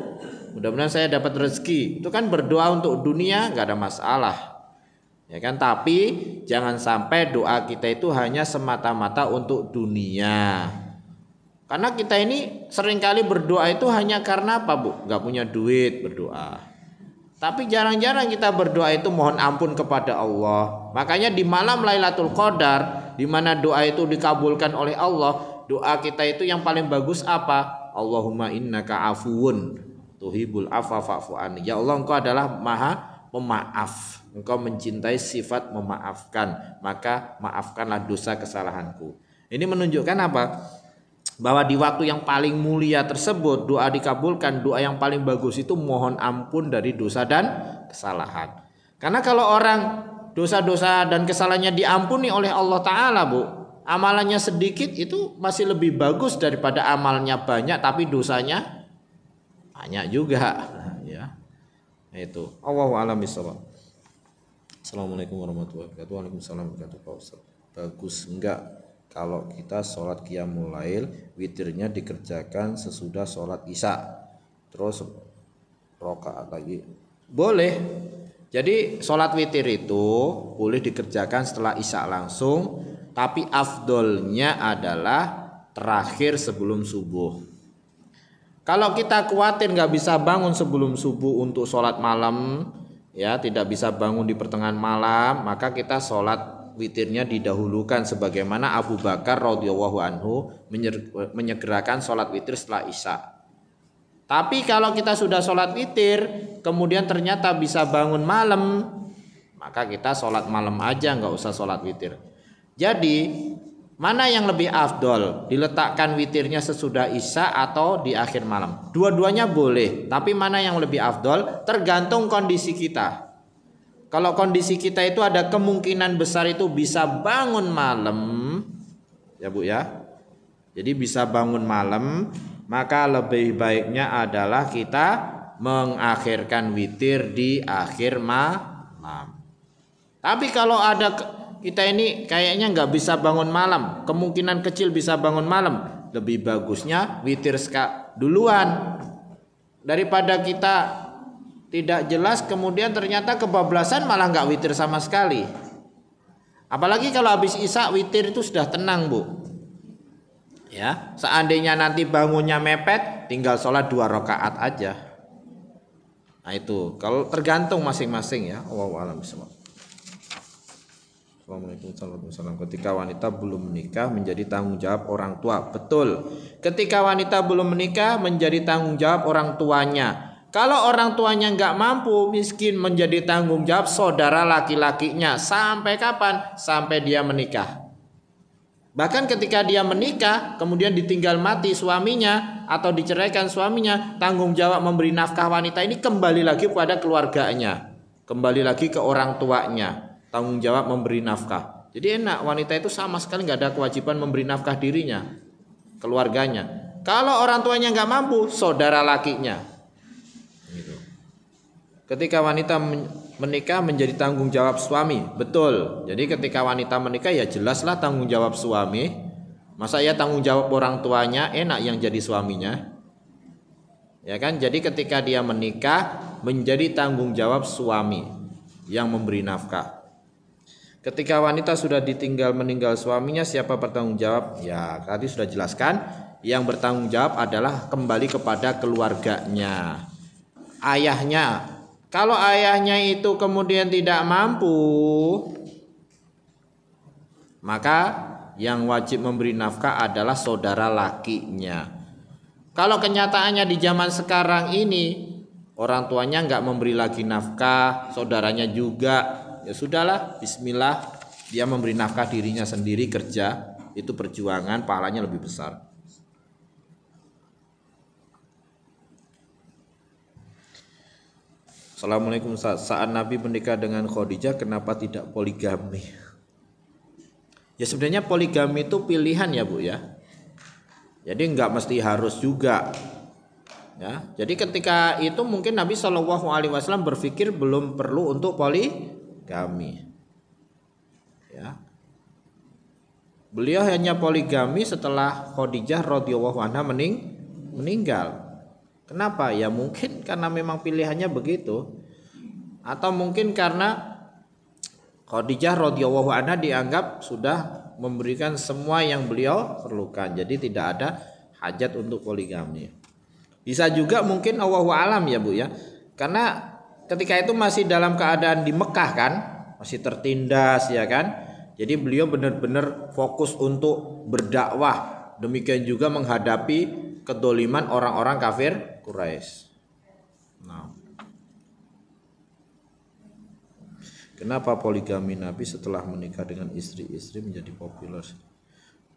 mudah-mudahan saya dapat rezeki. Itu kan berdoa untuk dunia, nggak ada masalah, ya kan? Tapi jangan sampai doa kita itu hanya semata-mata untuk dunia. Karena kita ini seringkali berdoa itu hanya karena apa, Bu? Nggak punya duit berdoa. Tapi jarang-jarang kita berdoa itu mohon ampun kepada Allah. Makanya di malam Lailatul Qadar, di mana doa itu dikabulkan oleh Allah, doa kita itu yang paling bagus apa? Allahumma innaka afuwun tuhibul afwa fa'fu anni. Ya Allah, Engkau adalah Maha Pemaaf. Engkau mencintai sifat memaafkan, maka maafkanlah dosa kesalahanku. Ini menunjukkan apa? Bahwa di waktu yang paling mulia tersebut doa dikabulkan. Doa yang paling bagus itu mohon ampun dari dosa dan kesalahan. Karena kalau orang dosa-dosa dan kesalahannya diampuni oleh Allah Ta'ala, Bu, amalannya sedikit itu masih lebih bagus daripada amalnya banyak tapi dosanya banyak juga, ya. Itu. Allahu a'lam bishawab. Assalamualaikum warahmatullahi wabarakatuh. Waalaikumsalam warahmatullahi wabarakatuh. Bagus enggak kalau kita sholat qiyamul lail, witirnya dikerjakan sesudah sholat isya, terus rakaat lagi? Boleh. Jadi sholat witir itu boleh dikerjakan setelah isya langsung, tapi afdolnya adalah terakhir sebelum subuh. Kalau kita khawatir nggak bisa bangun sebelum subuh untuk sholat malam, ya tidak bisa bangun di pertengahan malam, maka kita sholat witirnya didahulukan sebagaimana Abu Bakar radhiyallahu anhu menyegerakan sholat witir setelah isya. Tapi kalau kita sudah sholat witir kemudian ternyata bisa bangun malam, maka kita sholat malam aja, nggak usah sholat witir. Jadi mana yang lebih afdol, diletakkan witirnya sesudah isya atau di akhir malam? Dua-duanya boleh, tapi mana yang lebih afdol tergantung kondisi kita. Kalau kondisi kita itu ada kemungkinan besar itu bisa bangun malam, ya Bu ya, jadi bisa bangun malam, maka lebih baiknya adalah kita mengakhirkan witir di akhir malam. Tapi kalau ada kita ini kayaknya nggak bisa bangun malam, kemungkinan kecil bisa bangun malam, lebih bagusnya witir duluan daripada kita tidak jelas kemudian ternyata kebablasan malah nggak witir sama sekali. Apalagi kalau habis isya witir itu sudah tenang Bu. Ya, seandainya nanti bangunnya mepet, tinggal sholat 2 rakaat aja. Nah itu kalau tergantung masing-masing ya. Wallahu a'lam bishawab. Assalamualaikum warahmatullahi wabarakatuh. Ketika wanita belum menikah menjadi tanggung jawab orang tua. Betul. Ketika wanita belum menikah menjadi tanggung jawab orang tuanya. Kalau orang tuanya nggak mampu, miskin, menjadi tanggung jawab saudara laki-lakinya. Sampai kapan? Sampai dia menikah. Bahkan ketika dia menikah kemudian ditinggal mati suaminya atau diceraikan suaminya, tanggung jawab memberi nafkah wanita ini kembali lagi kepada keluarganya, kembali lagi ke orang tuanya. Tanggung jawab memberi nafkah. Jadi enak, wanita itu sama sekali nggak ada kewajiban memberi nafkah dirinya, keluarganya. Kalau orang tuanya nggak mampu, saudara lakinya. Gitu. Ketika wanita menikah menjadi tanggung jawab suami, betul. Jadi ketika wanita menikah ya jelaslah tanggung jawab suami. Masa ya tanggung jawab orang tuanya, enak yang jadi suaminya, ya kan? Jadi ketika dia menikah menjadi tanggung jawab suami yang memberi nafkah. Ketika wanita sudah ditinggal meninggal suaminya, siapa bertanggung jawab? Ya, tadi sudah jelaskan, yang bertanggung jawab adalah kembali kepada keluarganya. Ayahnya. Kalau ayahnya itu kemudian tidak mampu, maka yang wajib memberi nafkah adalah saudara lakinya. Kalau kenyataannya di zaman sekarang ini orang tuanya nggak memberi lagi nafkah, saudaranya juga, ya sudahlah, bismillah, dia memberi nafkah dirinya sendiri, kerja, itu perjuangan, pahalanya lebih besar. Assalamualaikum. Saat Nabi menikah dengan Khadijah, kenapa tidak poligami? Ya sebenarnya poligami itu pilihan ya Bu ya. Jadi nggak mesti harus juga. Ya, jadi ketika itu mungkin Nabi SAW berpikir belum perlu untuk poligami. Ya. Beliau hanya poligami setelah Khadijah radhiyallahu anha meninggal. Kenapa? Ya mungkin karena memang pilihannya begitu, atau mungkin karena Khadijah radhiyallahu anha dianggap sudah memberikan semua yang beliau perlukan, jadi tidak ada hajat untuk poligami. Bisa juga mungkin Allahu alam ya Bu ya, karena ketika itu masih dalam keadaan di Mekah kan, masih tertindas ya kan, jadi beliau benar-benar fokus untuk berdakwah, demikian juga menghadapi kedoliman orang-orang kafir Quraisy. Nah, kenapa poligami Nabi setelah menikah dengan istri-istri menjadi populer?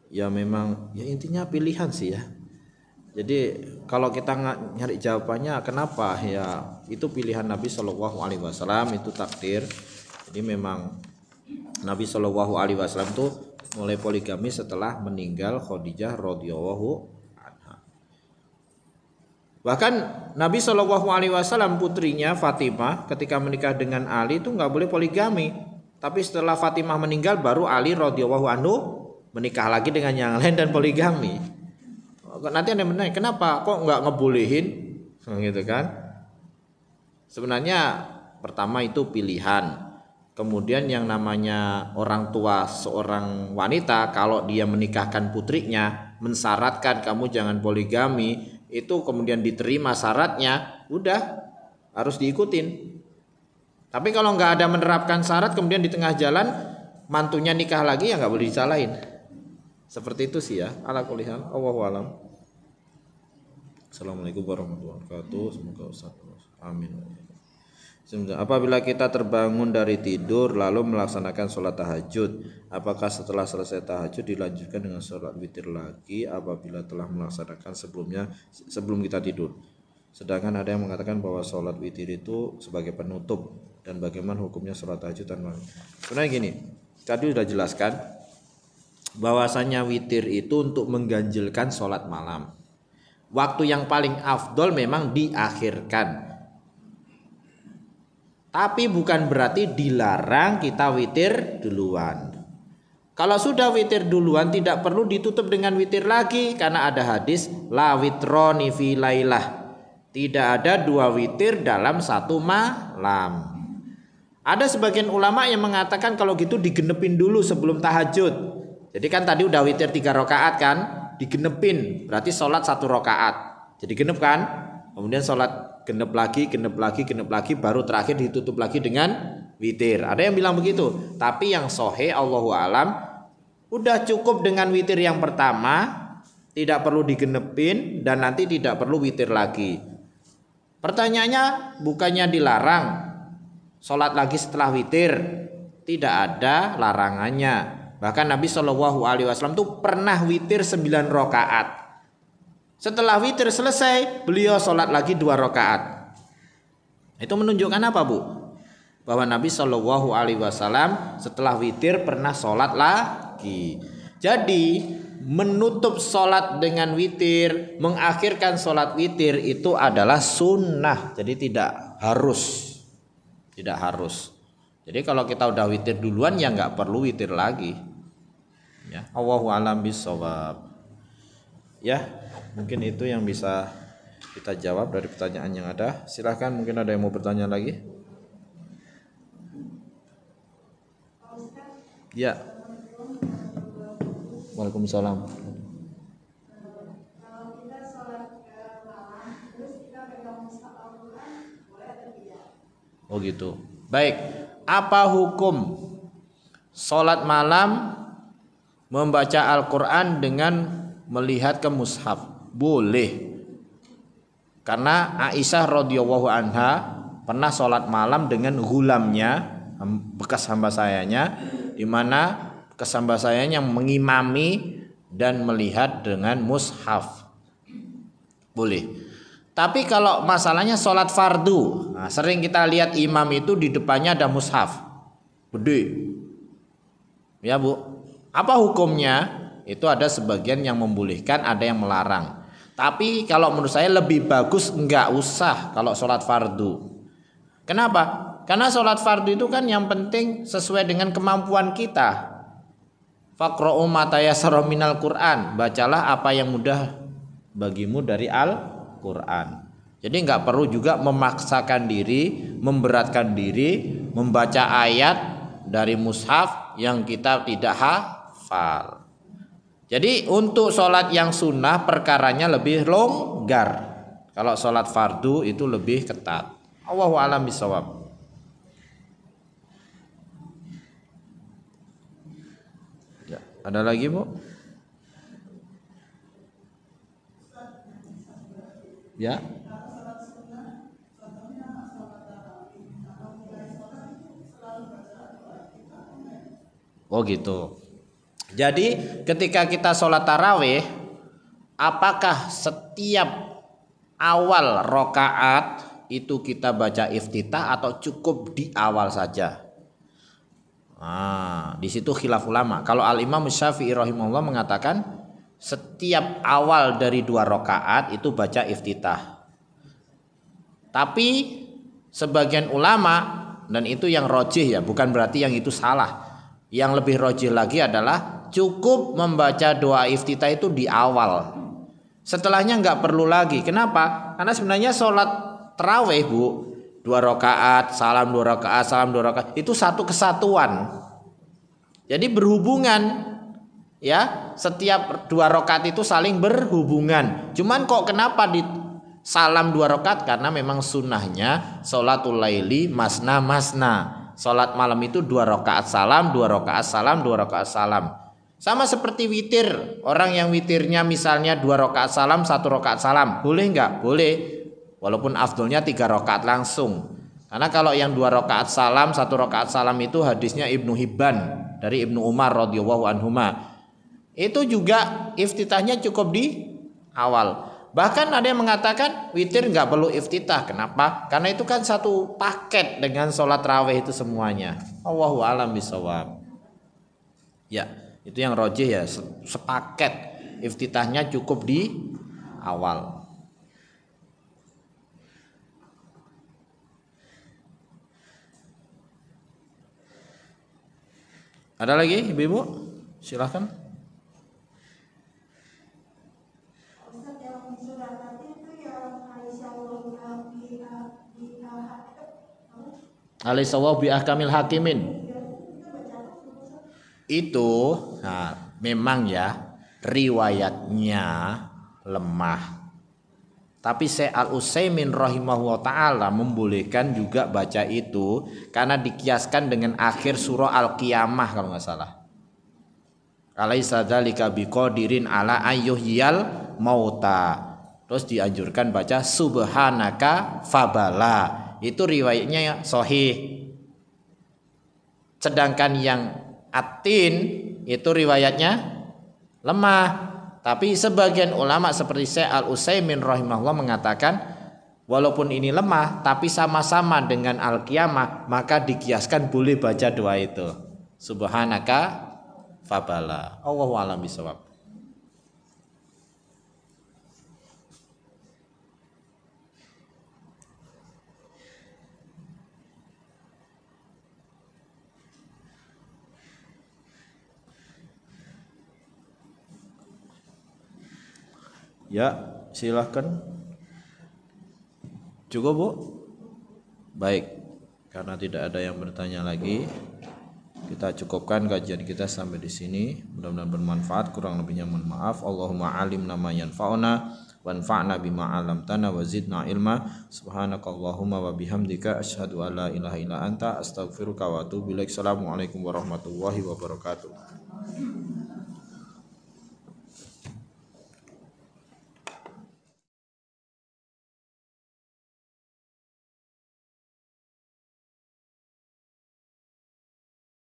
Ya memang, ya intinya pilihan sih ya. Jadi kalau kita nyari jawabannya kenapa, ya itu pilihan Nabi SAW, itu takdir. Jadi memang Nabi SAW itu mulai poligami setelah meninggal Khadijah radhiyallahu anha. Bahkan Nabi SAW putrinya Fatimah ketika menikah dengan Ali itu nggak boleh poligami. Tapi setelah Fatimah meninggal baru Ali radhiyallahu anhu menikah lagi dengan yang lain dan poligami. Nanti ada yang menanya, kenapa kok nggak ngebolehin, gitu kan? Sebenarnya pertama itu pilihan. kemudian yang namanya orang tua seorang wanita kalau dia menikahkan putrinya mensyaratkan kamu jangan poligami, itu kemudian diterima syaratnya, udah harus diikutin. Tapi kalau nggak ada menerapkan syarat kemudian di tengah jalan mantunya nikah lagi, ya nggak boleh disalahin. Seperti itu sih ya, ala kulli hal. Allahu alam. Assalamualaikum warahmatullahi wabarakatuh. Semoga Ustaz. Amin. Apabila kita terbangun dari tidur lalu melaksanakan sholat tahajud, apakah setelah selesai tahajud dilanjutkan dengan sholat witir lagi apabila telah melaksanakan sebelum kita tidur? Sedangkan ada yang mengatakan bahwa sholat witir itu sebagai penutup, dan bagaimana hukumnya sholat tahajud dan malam? Sebenarnya gini, tadi sudah jelaskan bahwasanya witir itu untuk mengganjilkan sholat malam. Waktu yang paling afdol memang diakhirkan. Tapi bukan berarti dilarang kita witir duluan. Kalau sudah witir duluan tidak perlu ditutup dengan witir lagi, karena ada hadis la witroni fi lailah. Tidak ada dua witir dalam satu malam. Ada sebagian ulama yang mengatakan kalau gitu digenepin dulu sebelum tahajud. Jadi kan tadi udah witir 3 rakaat kan, digenepin berarti sholat 1 rakaat. Jadi genep kan, kemudian sholat genep lagi, baru terakhir ditutup lagi dengan witir. Ada yang bilang begitu, tapi yang sahih Allahu alam udah cukup dengan witir yang pertama, tidak perlu digenepin dan nanti tidak perlu witir lagi. Pertanyaannya, bukannya dilarang sholat lagi setelah witir? Tidak ada larangannya. Bahkan Nabi SAW tuh pernah witir 9 rakaat. Setelah witir selesai, beliau sholat lagi 2 rakaat. Itu menunjukkan apa, Bu? Bahwa Nabi SAW setelah witir pernah sholat lagi. Jadi menutup sholat dengan witir, mengakhirkan sholat witir itu adalah sunnah. Jadi tidak harus. Tidak harus. Jadi kalau kita udah witir duluan ya nggak perlu witir lagi. Ya, Allahu a'lam bishawab. Ya, mungkin itu yang bisa kita jawab dari pertanyaan yang ada. Silahkan, mungkin ada yang mau bertanya lagi. Ya. Waalaikumsalam. Oh gitu. Baik. Apa hukum sholat malam membaca Al-Quran dengan melihat ke mushaf? Boleh. Karena Aisyah radhiyallahu anha pernah sholat malam dengan gulamnya, bekas hamba sayanya, di mana bekas hamba sayanya mengimami dan melihat dengan mushaf. Boleh. Tapi kalau masalahnya sholat fardu, nah, sering kita lihat imam itu di depannya ada mushaf gede. Ya Bu, apa hukumnya? Itu ada sebagian yang membolehkan, ada yang melarang. Tapi kalau menurut saya lebih bagus enggak usah kalau sholat fardu. Kenapa? Karena sholat fardu itu kan yang penting sesuai dengan kemampuan kita. Faqra'u ma tayassara minal Qur'an, bacalah apa yang mudah bagimu dari Al-Qur'an. Jadi enggak perlu juga memaksakan diri, memberatkan diri membaca ayat dari mushaf yang kita tidak hafal. Jadi untuk sholat yang sunnah perkaranya lebih longgar. Kalau sholat fardu itu lebih ketat. Allahu a'lam bishawab. Ya, ada lagi Bu? Ya. Oh gitu. Jadi ketika kita sholat tarawih, apakah setiap awal rokaat itu kita baca iftitah atau cukup di awal saja? Di situ khilaf ulama. Kalau Al-Imam Syafi'i rahimahullah mengatakan setiap awal dari 2 rokaat itu baca iftitah. Tapi sebagian ulama, dan itu yang rojih ya, bukan berarti yang itu salah. Yang lebih rojih lagi adalah cukup membaca doa iftitah itu di awal. Setelahnya nggak perlu lagi. Kenapa? Karena sebenarnya sholat tarawih Bu, 2 rakaat, salam 2 rakaat, salam 2 rakaat. Itu satu kesatuan. Jadi berhubungan, ya, setiap 2 rakaat itu saling berhubungan. Cuman kok kenapa di salam 2 rakaat? Karena memang sunnahnya sholatul laili masna masna. Sholat malam itu 2 rakaat salam, 2 rakaat salam, 2 rakaat salam. Sama seperti witir. Orang yang witirnya misalnya 2 rakaat salam, 1 rakaat salam, boleh nggak? Boleh. Walaupun afdolnya 3 rakaat langsung. Karena kalau yang 2 rakaat salam, 1 rakaat salam itu hadisnya Ibnu Hibban dari Ibnu Umar radhiyallahu anhuma. Itu juga iftitahnya cukup di awal. Bahkan ada yang mengatakan witir nggak perlu iftitah. Kenapa? Karena itu kan satu paket dengan sholat raweh itu semuanya. Allahu a'lam bishawab. Ya, itu yang rojih ya, sepaket. Iftitahnya cukup di awal. Ada lagi ibu-ibu? Silahkan. Alaihissalam bi ahkamil hakimin. Itu memang ya riwayatnya lemah. Tapi Syekh Al-Utsaimin rahimahullah ta'ala membolehkan juga baca itu karena dikiaskan dengan akhir surah Al-Qiyamah kalau nggak salah. Alaisa dzalika biqadirin ala ayyuhyal mauta. Terus dianjurkan baca subhanaka fabala. Itu riwayatnya sahih. Sedangkan yang atin itu riwayatnya lemah. Tapi sebagian ulama seperti Syekh Al-Utsaimin rahimahullah mengatakan walaupun ini lemah tapi sama-sama dengan Al-Qiyamah, maka dikiaskan boleh baca doa itu. Subhanaka fabala. Allahu a'lam bishawab. Ya, silahkan. Cukup, Bu? Baik, karena tidak ada yang bertanya lagi, kita cukupkan kajian kita sampai di sini. Mudah-mudahan bermanfaat, kurang lebihnya mohon maaf. Allahumma alimna ma yanfa'una wanfa'na bima 'allamtana wa zidna ilma. Subhanakallahumma wa bihamdika asyhadu an la ilaha illa anta astaghfiruka wa atubu ilaik. Assalamualaikum warahmatullahi wabarakatuh.